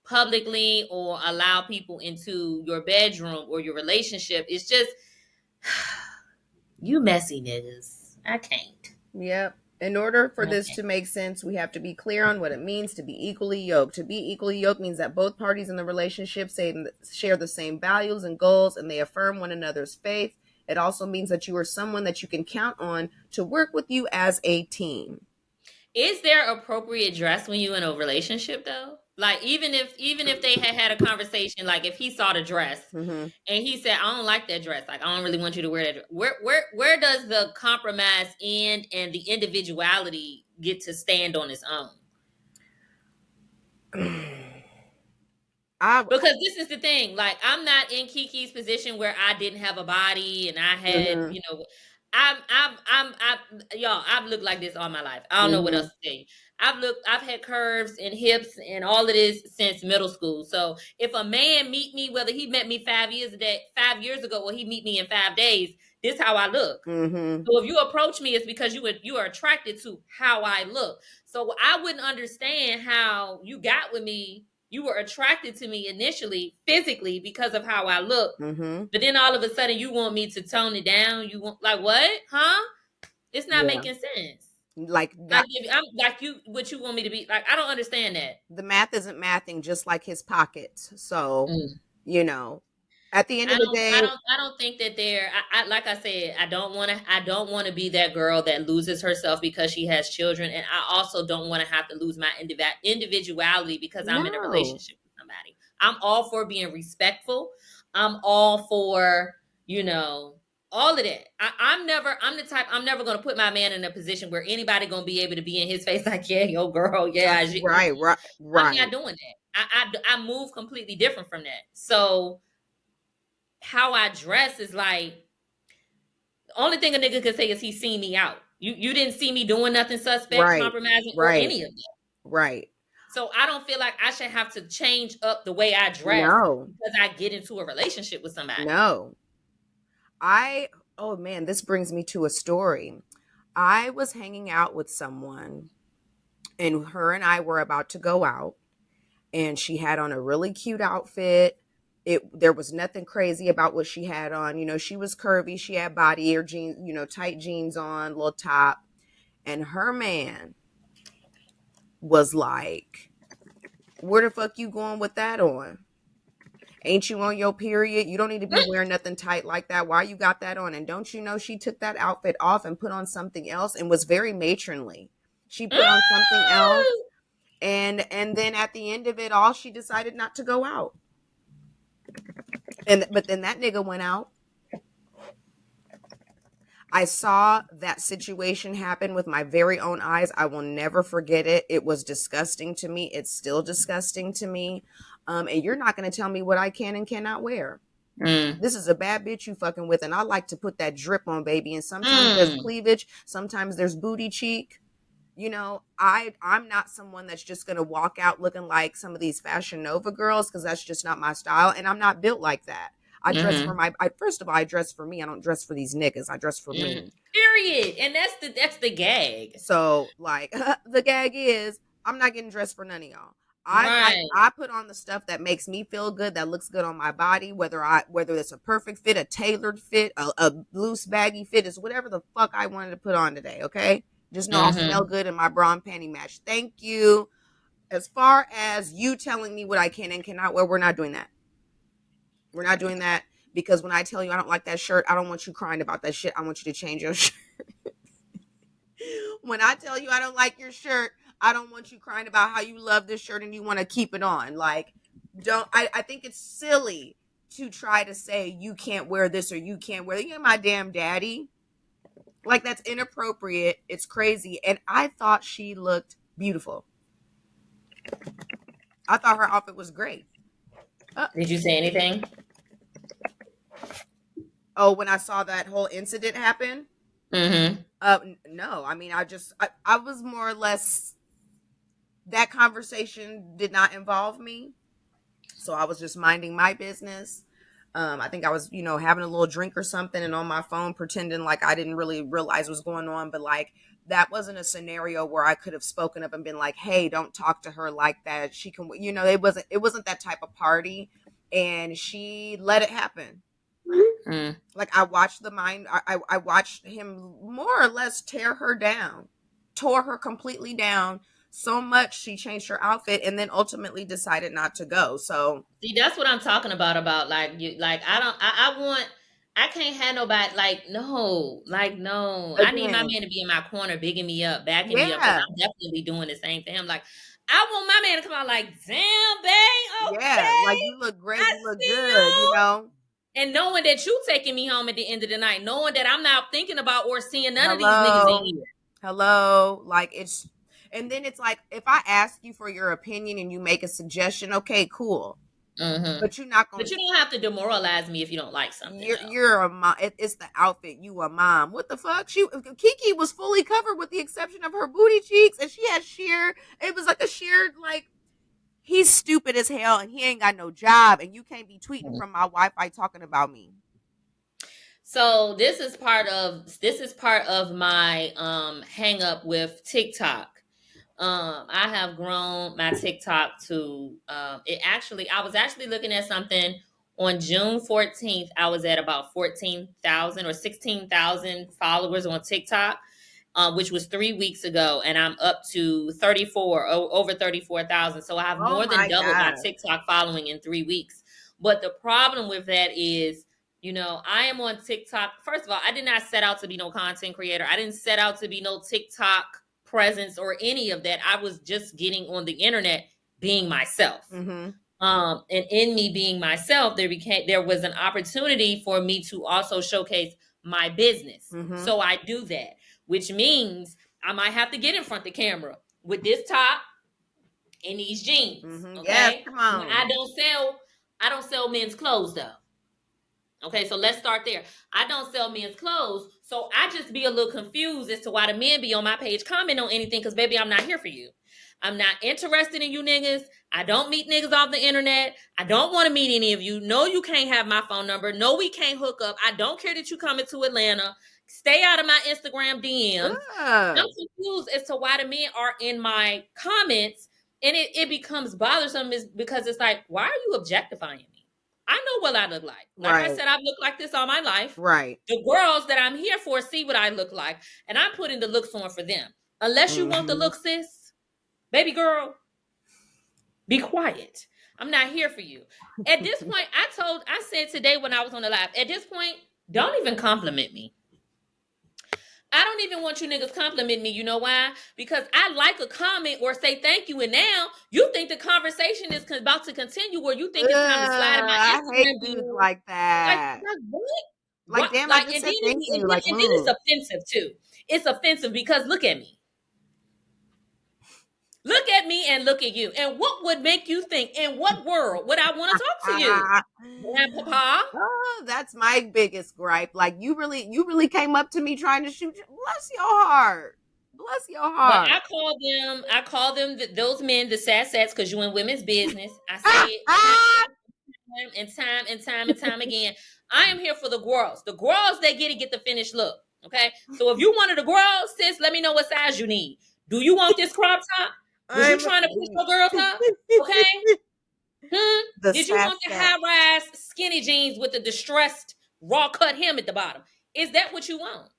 publicly or allow people into your bedroom or your relationship. It's just, you messy niggas. I can't. Yep. In order for this Okay. to make sense, we have to be clear on what it means to be equally yoked. To be equally yoked means that both parties in the relationship share the same values and goals and they affirm one another's faith. It also means that you are someone that you can count on to work with you as a team. Is there appropriate dress when you in a relationship though? Like even if they had a conversation, like if he saw the dress Mm-hmm. and he said, "I don't like that dress. Like I don't really want you to wear that." Where does the compromise end and the individuality get to stand on its own? I. Because this is the thing, like I'm not in Kiki's position where I didn't have a body and I had, Mm-hmm. y'all, I've looked like this all my life. I don't know what Mm-hmm. else to say. I've had curves and hips and all of this since middle school. So if a man meet me, whether he met me 5 years ago, or he meet me in 5 days, this how I look. Mm-hmm. So if you approach me, it's because you are attracted to how I look. So I wouldn't understand how you got with me. You were attracted to me initially physically because of how I look, Mm-hmm. but then all of a sudden you want me to tone it down. You want like what? Huh? It's not Yeah. making sense. Like Like that. if I'm like you, what you want me to be like? I don't understand that. The math isn't mathing, just like his pockets. So, Mm. you know. At the end of the day, I don't think that they're. Like I said, I don't want to be that girl that loses herself because she has children, and I also don't want to have to lose my individuality because I'm in a no. relationship with somebody. I'm all for being respectful. I'm all for you know all of that. I'm the type. I'm never going to put my man in a position where anybody going to be able to be in his face like, yeah, yo, girl, yeah. Right, right, I'm not right, doing that. I move completely different from that. So how I dress is like the only thing a nigga could say is he seen me out. You didn't see me doing nothing suspect, right, compromising, or right, any of that. right. So I don't feel like I should have to change up the way I dress No, because I get into a relationship with somebody. no. I, oh man, this brings me to a story. I was hanging out with someone, and her and I were about to go out, and she had on a really cute outfit. There was nothing crazy about what she had on. She was curvy. She had body or jeans, tight jeans on, little top. And her man was like, "Where the fuck you going with that on? Ain't you on your period? You don't need to be wearing nothing tight like that. Why you got that on? And don't you know she took that outfit off and put on something else and was very matronly. She put on something else, and then at the end of it all, she decided not to go out. And but then that nigga went out. I saw that situation happen with my very own eyes. I will never forget it. It was disgusting to me. It's still disgusting to me. And you're not going to tell me what I can and cannot wear. Mm, This is a bad bitch you fucking with, and I like to put that drip on, baby. And sometimes there's mm, cleavage, sometimes there's booty cheek. I'm not someone that's just gonna walk out looking like some of these Fashion Nova girls because that's just not my style, and I'm not built like that. I dress for mm-hmm, my. First of all, I dress for me. I don't dress for these niggas. I dress for mm. me. Period. And that's the gag. So like the gag is I'm not getting dressed for none of y'all. Right. I put on the stuff that makes me feel good, that looks good on my body, whether it's a perfect fit, a tailored fit, a loose baggy fit, is whatever the fuck I wanted to put on today, okay? Just know I'll smell Mm-hmm. good in my bra and panty match. Thank you. As far as you telling me what I can and cannot wear, we're not doing that. We're not doing that because when I tell you I don't like that shirt, I don't want you crying about that shit. I want you to change your shirt. When I tell you I don't like your shirt, I don't want you crying about how you love this shirt and you want to keep it on. Like, don't I think it's silly to try to say you can't wear this or you can't wear that. You're my damn daddy. Like, that's inappropriate. It's crazy. And I thought she looked beautiful. I thought her outfit was great. Uh, Did you say anything? oh, when I saw that whole incident happen, Mm-hmm. no. I mean, I was more or less, that conversation did not involve me. So I was just minding my business. I think I was, having a little drink or something and on my phone pretending like I didn't really realize what was going on. But like, that wasn't a scenario where I could have spoken up and been like, hey, don't talk to her like that. She can, it wasn't that type of party. And she let it happen. Mm. Like, I watched I watched him more or less tear her down, tore her completely down so much she changed her outfit and then ultimately decided not to go. So See, that's what I'm talking about. About like you, like I don't, I want, I can't have nobody like no. I need my again, man to be in my corner, bigging me up, backing me up, because yeah, I'm definitely doing the same thing. I'm like, I want my man to come out like, damn, babe, yeah, like, okay, you look great, I you look see good, you, and knowing that you taking me home at the end of the night, knowing that I'm not thinking about or seeing none of these niggas in hello, here. hello, like, and then it's like, if I ask you for your opinion and you make a suggestion, okay, cool, Mm-hmm. but you're not But gonna. you don't have to demoralize me if you don't like something, though. You're a mom. It's the outfit. You a mom. What the fuck? Kiki was fully covered with the exception of her booty cheeks, and she had sheer. It was like a sheer, like, he's stupid as hell, and he ain't got no job, and you can't be tweeting from my Wi-Fi talking about me. So this is part of my hang up with TikTok. I have grown my TikTok to it actually I was actually looking at something on June 14th. I was at about 14,000 or 16,000 followers on TikTok, which was 3 weeks ago, and I'm up to 34, over 34,000. So I have Oh more than my doubled my god. TikTok following in 3 weeks. But the problem with that is, I am on TikTok. First of all, I did not set out to be no content creator. I didn't set out to be no TikTok presence or any of that. I was just getting on the internet being myself. Mm-hmm. And in me being myself, there was an opportunity for me to also showcase my business. Mm-hmm. So I do that, which means I might have to get in front of the camera with this top and these jeans. Mm-hmm. Okay. Yes, come Now, on. I don't sell men's clothes though. Okay, so let's start there. I don't sell men's clothes, so I just be a little confused as to why the men be on my page comment on anything, because baby, I'm not here for you. I'm not interested in you niggas. I don't meet niggas off the internet. I don't want to meet any of you. No, you can't have my phone number. No, we can't hook up. I don't care that you coming to Atlanta. Stay out of my Instagram DMs. I'm confused as to why the men are in my comments, and it becomes bothersome is because it's like, why are you objectifying me? I know what I look like. Like I said, I've looked like this all my life. Right. The girls that I'm here for see what I look like, and I'm putting the looks on for them. Unless you want the look, sis, baby girl, be quiet. I'm not here for you. At this point, I said today when I was on the live, at this point, don't even compliment me. I don't even want you niggas compliment me. You know why? Because I like a comment or say thank you, and now you think the conversation is about to continue, or you think it's time to slide in my Instagram. I hate dudes like that. Like what? Like, damn, I just said thank you. And then it's offensive too. It's offensive because look at me. Look at me and look at you. And what would make you think, in what world would I want to talk to you? Grandpapa? Oh, that's my biggest gripe. Like, you really came up to me trying to shoot you. Bless your heart. Bless your heart. But I call them those men the sad sats because you in women's business. I say it time and time again. I am here for the girls. The girls, they get the finished look. Okay? So if you one of the girls, sis, let me know what size you need. Do you want this crop top? Was you trying to push your girls up? Okay? Did you want the high-rise skinny jeans with the distressed raw cut hem at the bottom? Is that what you want?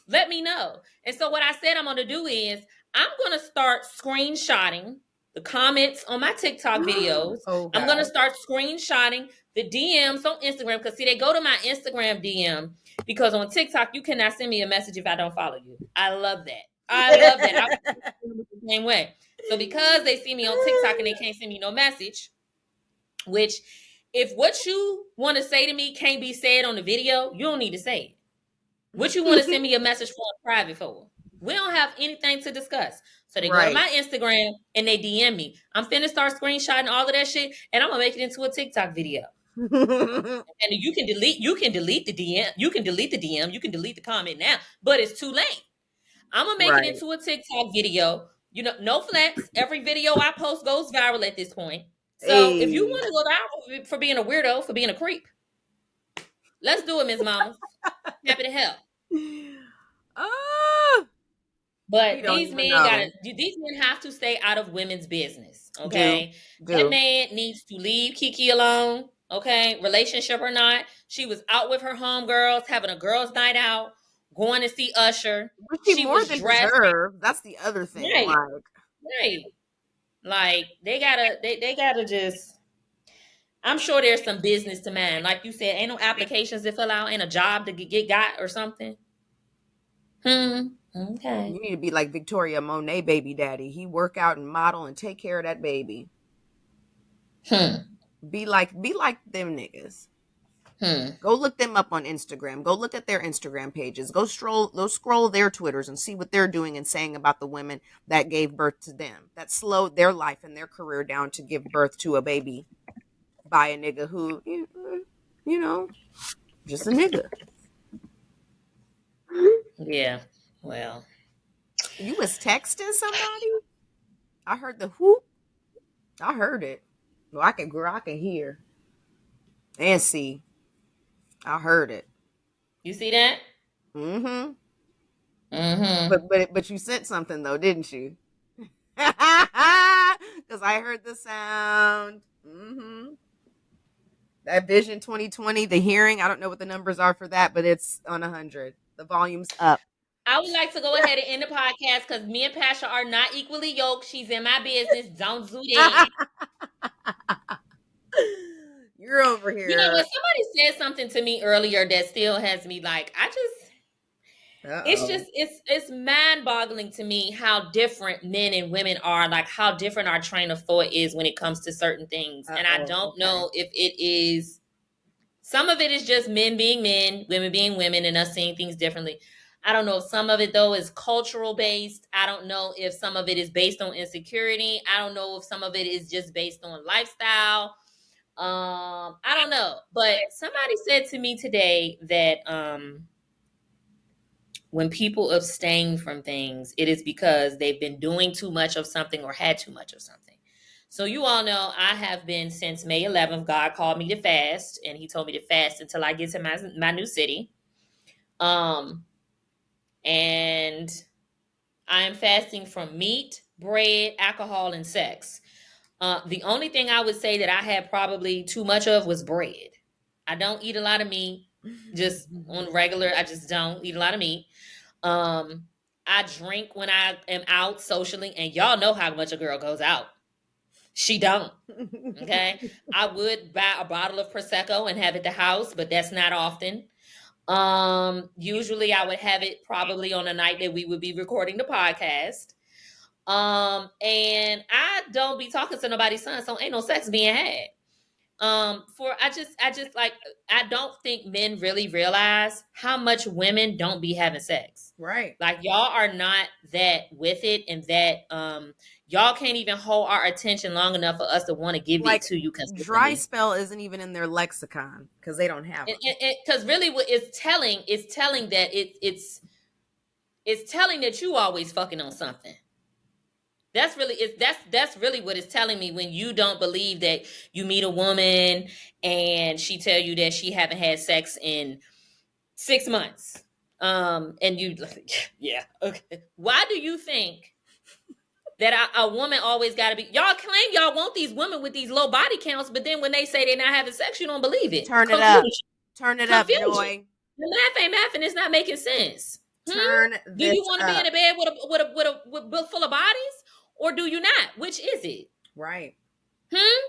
Let me know. And so what I said I'm going to do is I'm going to start screenshotting the comments on my TikTok videos. I'm going to start screenshotting the DMs on Instagram because, see, they go to my Instagram DM because on TikTok, you cannot send me a message if I don't follow you. I love that. I love that. I the same way. So because they see me on TikTok and they can't send me no message, which if what you want to say to me can't be said on the video, you don't need to say it. What you want to send me a message for in private for? We don't have anything to discuss. So they go to my Instagram and they DM me. I'm finna start screenshotting all of that shit and I'm gonna make it into a TikTok video. And you can delete the DM, you can delete the comment now, but it's too late. I'm gonna make it into a TikTok video. You know, no flex. Every video I post goes viral at this point. So if you want to go viral for being a weirdo, for being a creep, let's do it, Ms. Mama. Happy to help. But these men have to stay out of women's business. Okay. That man needs to leave Kiki alone. Okay. Relationship or not. She was out with her homegirls, having a girls' night out, going to see Usher. She more than deserved. That's the other thing. Right. Like they gotta just. I'm sure there's some business to mind. Like you said, ain't no applications to fill out, ain't a job to get got or something. Okay. You need to be like Victoria Monet baby daddy. He work out and model and take care of that baby. Be like them niggas. Go look them up on Instagram. Go look at their Instagram pages. Go scroll their Twitters and see what they're doing and saying about the women that gave birth to them, that slowed their life and their career down to give birth to a baby by a nigga who, you know, just a nigga. Yeah. Well, you was texting somebody? I heard the whoop. I heard it. Well, I can hear and see. I heard it. You see that? But you sent something though, didn't you? Because I heard the sound. That Vision 2020, the hearing. I don't know what the numbers are for that, but it's on 100. The volume's up. I would like to go ahead and end the podcast because me and Pasha are not equally yoked. She's in my business. Don't do that. You're over You know what? here. Somebody said something to me earlier that still has me like, it's Uh-oh. just it's mind boggling to me how different men and women are, like how different our train of thought is when it comes to certain things. And I Uh-oh. don't Okay. know if it is, some of it is just men being men, women being women, and us seeing things differently. I don't know if some of it though is cultural based. I don't know if some of it is based on insecurity. I don't know if some of it is just based on lifestyle. I don't know. But somebody said to me today that when people abstain from things, it is because they've been doing too much of something or had too much of something. So you all know I have been since May 11th. God called me to fast, and He told me to fast until I get to my new city. Um, and I am fasting from meat, bread, alcohol, and sex. The only thing I would say that I had probably too much of was bread. I don't eat a lot of meat, just on regular. I just don't eat a lot of meat. Um, I drink when I am out socially, and y'all know how much a girl goes out. She don't. Okay. I would buy a bottle of Prosecco and have it at the house, but that's not often. Usually I would have it probably on a night that we would be recording the podcast. And I don't be talking to nobody's son, so ain't no sex being had. For I just like, I don't think men really realize how much women don't be having sex. Right. Like y'all are not that with it, and that y'all can't even hold our attention long enough for us to want to give it Like to you dry consistently. spell isn't even in their lexicon because they don't have And them. because really what it's telling is telling that it's telling that you always fucking on something. That's really it's that's really what it's telling me when you don't believe that you meet a woman and she tell you that she haven't had sex in 6 months. And you yeah, okay. Why do you think that a woman always got to be, y'all claim y'all want these women with these low body counts, but then when they say they're not having sex, you don't believe it. Turn it up. Confusion. Turn it up, Confusion. Joy. The math ain't math and it's not making sense. Turn Do you this want to be in up. a bed with a book full of bodies, or do you not? Which is it? Right. Hmm.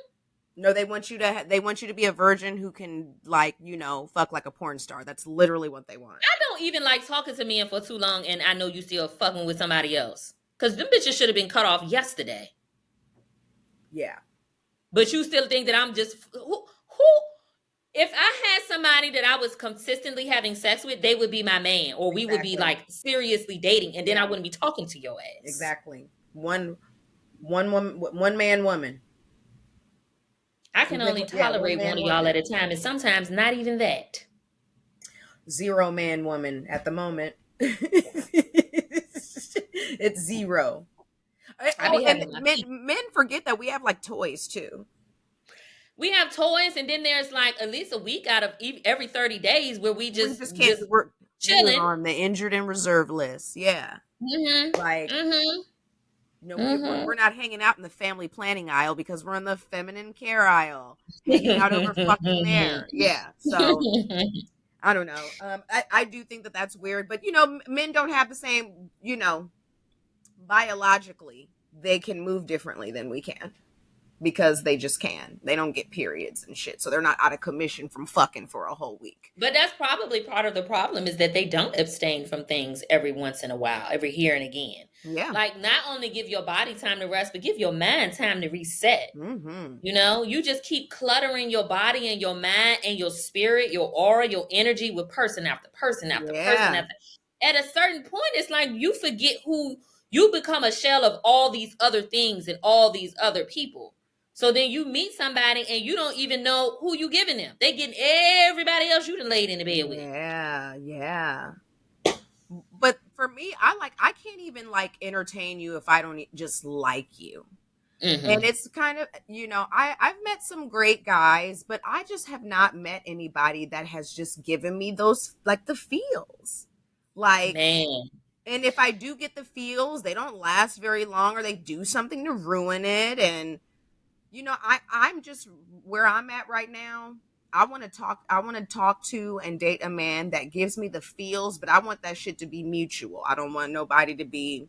No, they want you to be a virgin who can, like, fuck like a porn star. That's literally what they want. I don't even like talking to men for too long, and I know you still fucking with somebody else. Cause them bitches should have been cut off yesterday. Yeah. But you still think that I'm just who? If I had somebody that I was consistently having sex with, they would be my man, or we would be Exactly. like seriously dating, and then I Yeah. wouldn't be talking to your ass. Exactly. One woman, one man woman. I We can live only with, yeah, one tolerate one man of y'all woman. at a time, and sometimes not even that. Zero man woman at the moment. It's zero. I Oh, be and having my men peak. men forget that we have like toys too. We have toys, and then there's like at least a week out of every 30 days where we We just just can't. just We're chilling. on the injured and reserve list. Yeah, Mm-hmm. like Mm-hmm. we're Mm-hmm. not hanging out in the family planning aisle because we're in the feminine care aisle, hanging out over fucking there. Yeah, so I don't know. I do think that that's weird, but men don't have the same. Biologically, they can move differently than we can because they just can. They don't get periods and shit, so they're not out of commission from fucking for a whole week. But that's probably part of the problem, is that they don't abstain from things every once in a while, every here and again. Yeah. Like, not only give your body time to rest, but give your mind time to reset. Mm-hmm. You just keep cluttering your body and your mind and your spirit, your aura, your energy with person after person after person Yeah. after. At a certain point, it's like you forget who you become, a shell of all these other things and all these other people. So then you meet somebody and you don't even know who you giving them. They getting everybody else you done laid in the bed with. Yeah. Yeah. But for me, I can't even like entertain you if I don't just like you. And Mm-hmm. it's kind of, I've met some great guys, but I just have not met anybody that has just given me those, like, the feels. Like, Man. and if I do get the feels, they don't last very long, or they do something to ruin it. And, I'm just where I'm at right now. I want to talk to and date a man that gives me the feels, but I want that shit to be mutual. I don't want nobody to be,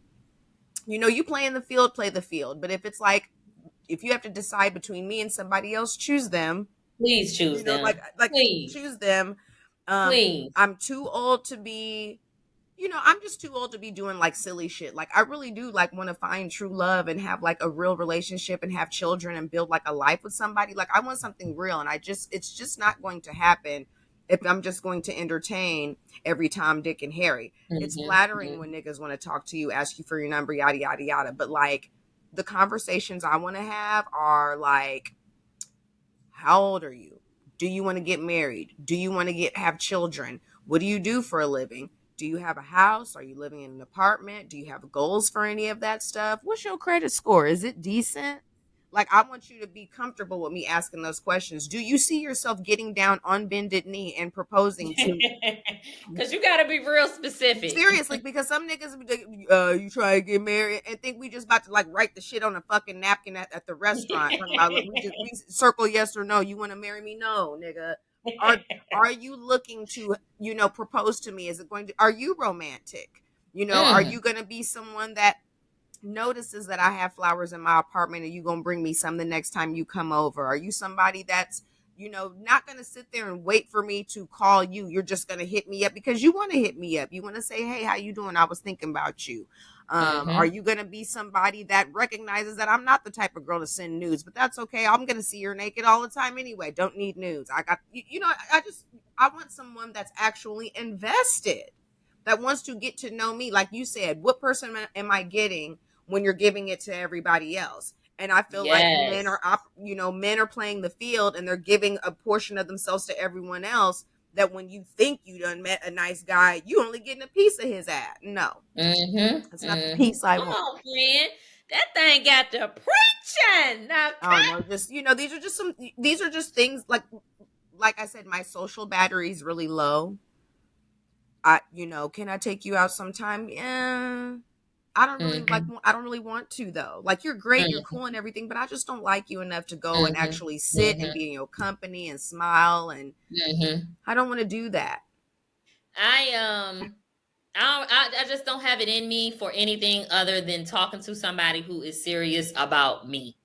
you play in the field, play the field. But if it's like, if you have to decide between me and somebody else, choose them. Please choose You know, like them. like Please. choose them. Um, Please. I'm too old to be, I'm just too old to be doing like silly shit. Like I really do like want to find true love and have like a real relationship and have children and build like a life with somebody. Like I want something real, and it's just not going to happen if I'm just going to entertain every Tom, Dick, and Harry. It's Mhm, flattering when mhm, niggas want to talk to you, ask you for your number, yada yada yada. But like the conversations I want to have are like, how old are you? Do you want to get married? Do you want to get have children? What do you do for a living? Do you have a house? Are you living in an apartment? Do you have goals for any of that stuff? What's your credit score? Is it decent? Like I want you to be comfortable with me asking those questions. Do you see yourself getting down on bended knee and proposing to Cause you gotta be real specific. seriously, because some niggas you try to get married and think we just about to like write the shit on a fucking napkin at the restaurant talking about look, we circle yes or no. You want to marry me? No, nigga. Are you looking to propose to me? Is it going to are you romantic? Are Mm, you going to be someone that notices that I have flowers in my apartment and you gonna bring me some the next time you come over? Are you somebody that's not gonna sit there and wait for me to call you? You're just gonna hit me up because you want to hit me up. You want to say, hey, how you doing? I was thinking about you. Are mhm. you gonna be somebody that recognizes that I'm not the type of girl to send nudes, but that's okay. I'm gonna see her naked all the time anyway. Don't need nudes. I got I want someone that's actually invested, that wants to get to know me. Like you said, what person am I getting when you're giving it to everybody else? And I feel like Yes. men are playing the field and they're giving a portion of themselves to everyone else, that when you think you done met a nice guy, you only getting a piece of his ass. No, Mhm, it's not the mhm. piece I Come want. on, friend. That thing got the preaching. Oh Okay. no, just these are just things like I said, my social battery is really low. Can I take you out sometime? Yeah. Mhm, I don't really want to though. Like you're great, you're mhm, cool and everything, but I just don't like you enough to go and mhm, actually sit and mhm, be in your company and smile, and mhm. I don't want to do that. I I just don't have it in me for anything other than talking to somebody who is serious about me,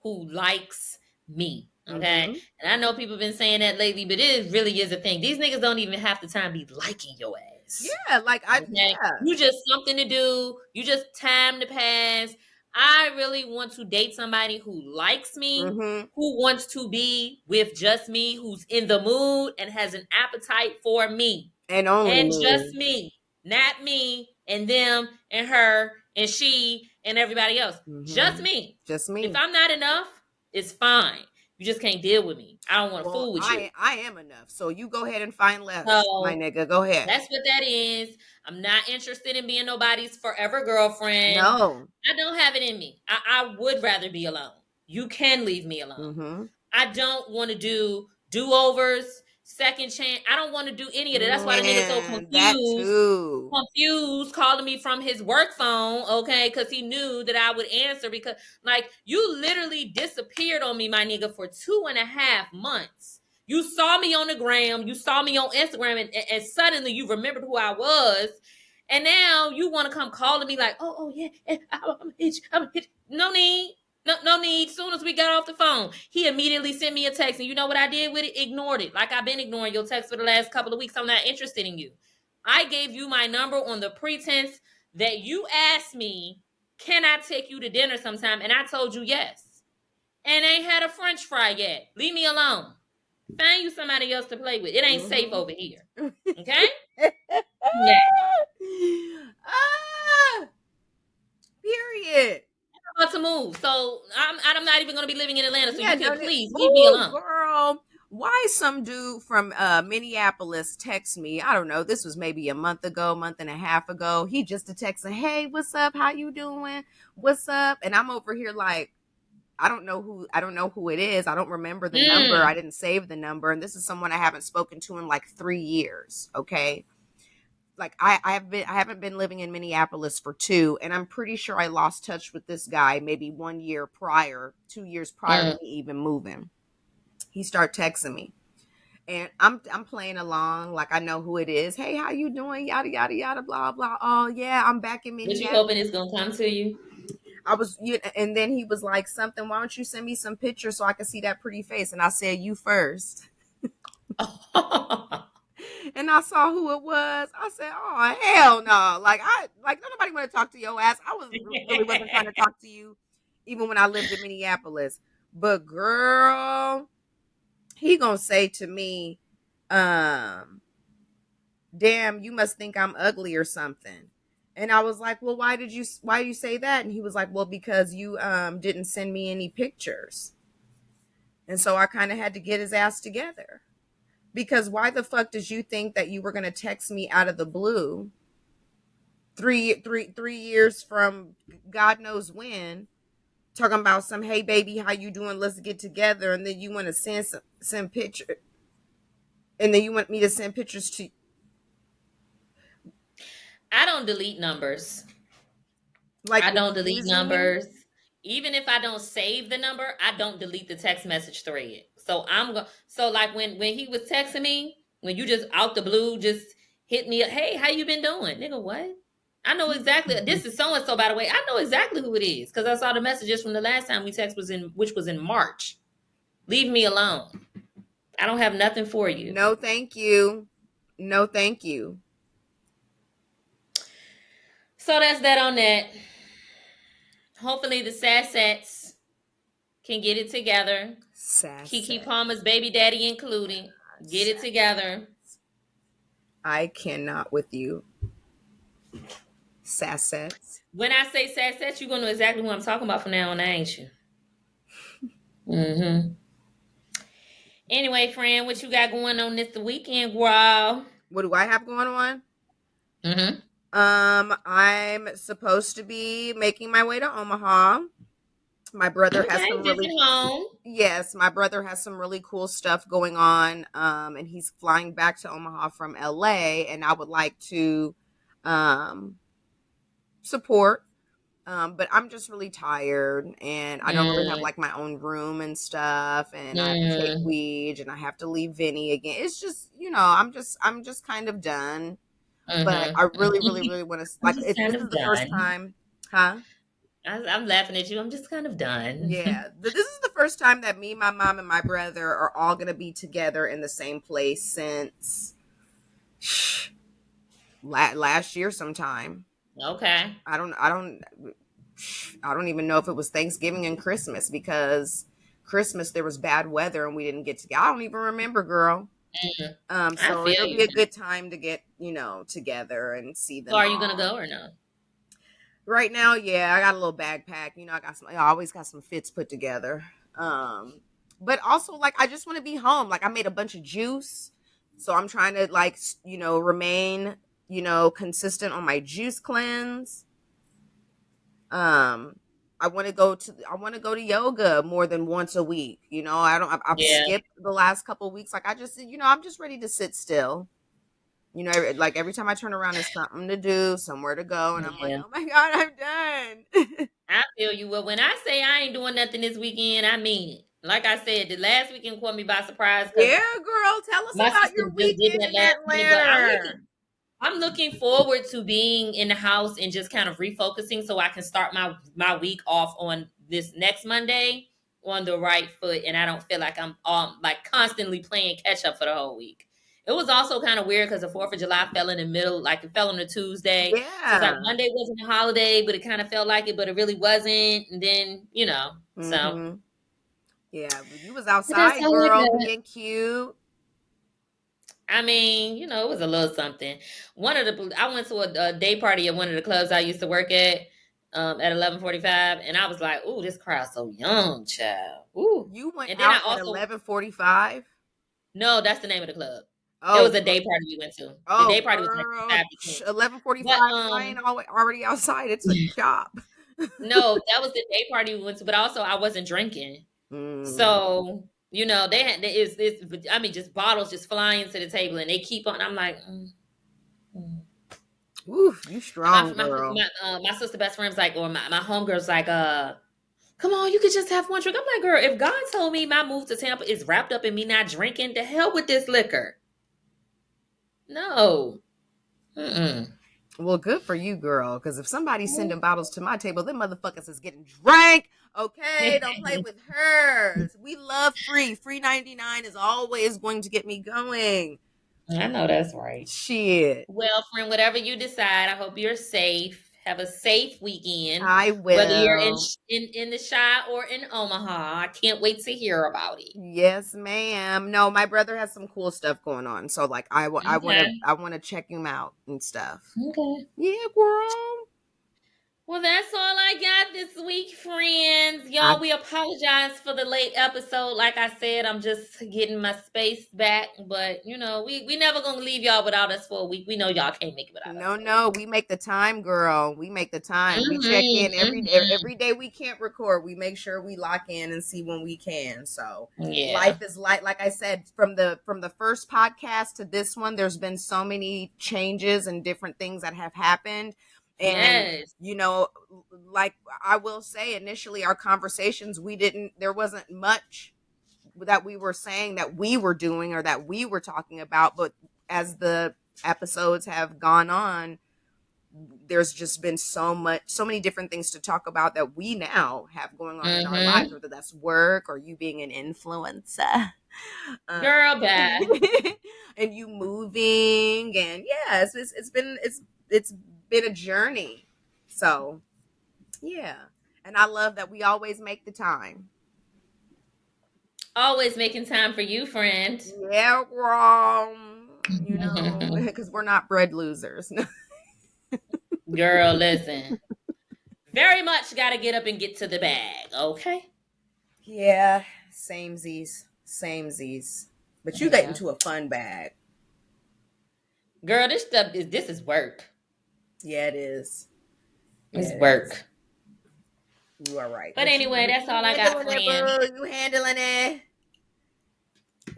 who likes me. Okay. Mhm. And I know people have been saying that lately, but it really is a thing. These niggas don't even have the time to be liking your ass. Yeah, Okay. You just something to do. You just time to pass. I really want to date somebody who likes me, Mhm. who wants to be with just me, who's in the mood and has an appetite for me And only and just me. me, not me and them and her and she and everybody else. Just Mhm. me. Just If me. I'm not enough, it's fine. You just can't deal with me. I don't want to Well, fool with you. I am enough. So you go ahead and find less, my So nigga. Go ahead. that's what that is. I'm not interested in being nobody's forever girlfriend. No. I don't have it in me. I would rather be alone. You can leave me alone. Mhm. I don't want to do do overs, second chance. I don't want to do any of that. That's why the nigga so Man, that confused. too. Confused, calling me from his work phone, okay, because he knew that I would answer. Because, like, you literally disappeared on me, my nigga, for 2.5 months. You saw me on the gram, you saw me on Instagram, and suddenly you remembered who I was. And now you want to come calling me like, oh yeah, I'm a hitch, I'm a hitch. No need. No, no need. Soon as we got off the phone, he immediately sent me a text. And you know what I did with it? Ignored it. Like I've been ignoring your text for the last couple of weeks. I'm not interested in you. I gave you my number on the pretense that you asked me, can I take you to dinner sometime? And I told you yes. And ain't had a French fry yet. Leave me alone. Find you somebody else to play with. It ain't safe Mhm. over here. Okay? Yeah. Ah, period. I'm about to move. So I'm not even going to be living in Atlanta. So Yeah, you no, can no. please leave me Ooh, alone. girl. Why some dude from Minneapolis text me? I don't know. This was maybe a month ago, month and a half ago. He just a text saying, "Hey, what's up? How you doing? What's up?" And I'm over here like, I don't know who it is. I don't remember the number. I Mm, didn't save the number. And this is someone I haven't spoken to in like 3 years. Okay. Like I haven't been living in Minneapolis for two, and I'm pretty sure I lost touch with this guy maybe 1 year prior, 2 years prior to mm. me even moving. He started texting me, and I'm playing along like I know who it is. Hey, how you doing? Yada yada yada blah blah. Oh yeah, I'm back in What you Minneapolis. hoping it's going to come to you? and then he was like something. Why don't you send me some pictures so I can see that pretty face? And I said, you first. And I saw who it was. I said, "Oh hell no!" Like nobody want to talk to your ass. I was really wasn't trying to talk to you, even when I lived in Minneapolis. But girl, he gonna say to me, "Damn, you must think I'm ugly or something." And I was like, "Well, why do you say that?" And he was like, "Well, because you didn't send me any pictures." And so I kind of had to get his ass together. Because why the fuck did you think that you were gonna text me out of the blue 3 years from God knows when, talking about some, hey baby, how you doing? Let's get together, and then you want to send picture, and then you want me to send pictures to. I don't delete numbers. Like, I if don't you delete using me. numbers. Even if I don't save the number, I don't delete the text message thread. So I'm going. So like when he was texting me, when you just out the blue just hit me up, hey, how you been doing, nigga? What? I know exactly. This is so and so, by the way. I know exactly who it is because I saw the messages from the last time we text which was in March. Leave me alone. I don't have nothing for you. No, thank you. No, thank you. So that's that on that. Hopefully the Sassets can get it together. Kiki Sassy. Palmer's baby daddy included. Get it together. I cannot with you. Sassets. When I say Sassets, you're going to know exactly who I'm talking about from now on, ain't you? Mm-hmm. Anyway, friend, what you got going on this weekend, girl? What do I have going on? Mm-hmm. I'm supposed to be making my way to Omaha. My brother has Okay, some visit really home. Yes, my brother has some really cool stuff going on. And he's flying back to Omaha from LA, and I would like to um support. But I'm just really tired, and I don't really have Mm, like my own room and stuff, and I have to take mm, Weege, and I have to leave Vinny again. It's just, I'm just kind of done. But mm-hmm. I really, really, really want to I'm like. just kind This of is the first done. time, huh? I'm laughing at you. I'm just kind of done. Yeah, this is the first time that me, my mom, and my brother are all gonna be together in the same place since last year sometime. Okay. I don't, I don't, I don't even know if it was Thanksgiving and Christmas, because Christmas there was bad weather and we didn't get together. I don't even remember, girl. Mm, I So feel it'll be you. a good time to get together and see So them are you gonna all. go or no? Right now, yeah, I got a little backpack. I always got some fits put together. Um, but also, like, I just want to be home. Like, I made a bunch of juice, so I'm trying to, like, remain, consistent on my juice cleanse. Um, I want to go to yoga more than once a week. I've Yeah, skipped the last couple of weeks. Like, I just, I'm just ready to sit still. Like every time I turn around, there's something to do, somewhere to go, and I'm like, yeah. oh my god, I'm done. I feel you. Well, when I say I ain't doing nothing this weekend, I mean it. Like I said, the last weekend caught me by surprise because Yeah, girl, tell us my about sister your just did weekend that in last minute. But Atlanta. I'm looking forward to being in the house and just kind of refocusing so I can start my week off on this next Monday on the right foot, and I don't feel like I'm like constantly playing catch up for the whole week. It was also kind of weird because the 4th of July fell in the middle, like it fell on a Tuesday. So it's like Yeah. Monday wasn't a holiday, but it kind of felt like it, but it really wasn't. And then, so Mm-hmm. Yeah, but you was but that's outside, all I girl, got. being cute. I mean, it was a little something. I went to a day party at one of the clubs I used to work at 11:45, and I was like, "Ooh, this crowd's so young, child." Ooh, You went and then I out at also 11:45. no, that's the name of the club. It Oh, was a day party we went to. The oh, day party was like girl, 5 to 10. 11:45. But I ain't already outside. It's a chop. no, that was the day party we went to. But also, I wasn't drinking, Mm. so they had it's I mean, just bottles just flying to the table, and they keep on. I'm like. Mm. Oof, you And strong, girl. my sister best friend's like, or my homegirl's like, come on, you could just have one drink. I'm like, girl, if God told me my move to Tampa is wrapped up in me not drinking, the hell with this liquor. No. Mm-mm. Well, good for you, girl. Because if somebody's sending bottles to my table, them motherfuckers is getting drank. Okay, don't play with her. We love free. Free 99 is always going to get me going. I know that's right. Shit. Well, friend, whatever you decide, I hope you're safe. Have a safe weekend, I whether you're in will. in the Chi or in Omaha. I can't wait to hear about it. Yes, ma'am. No, my brother has some cool stuff going on. So like Okay. I want to check him out and stuff. Okay. Yeah, girl. Well, that's all I got this week, friends. I Y'all, we apologize for the late episode. Like I said, I'm just getting my space back. But, we never going to leave y'all without us for a week. We know y'all can't make it without us No, for a week. no, we make the time, girl. We make the time. We check in Mm-hmm, every day we can't record. We make sure we lock in and see when we can. So yeah. life is light. Like I said, from the first podcast to this one, there's been so many changes and different things that have happened. And Yes. you know, like I will say, initially our conversations, there wasn't much that we were saying that we were doing or that we were talking about, but as the episodes have gone on, there's just been so many different things to talk about that we now have going on in our lives, Mm-hmm. whether that's work or you being an influencer, um, Girl, bye. and you moving, and yeah, it's been a journey. So yeah, and I love that we always make the time. Always making time for you, friend. Yeah, wrong. Because we're not bread losers. Girl, listen. Very much got to get up and get to the bag, okay? Yeah, samesies. But you get Yeah. into a fun bag. Girl, this is work. Yeah, it is. It's Yeah, it is. work. You are right. But But you anyway, that's you all I got, handling it, friend. boo. You handling it.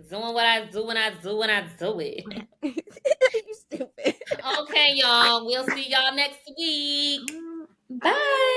Doing what I do when I do when I do it. You stupid. Okay, y'all. We'll see y'all next week. Bye. Bye.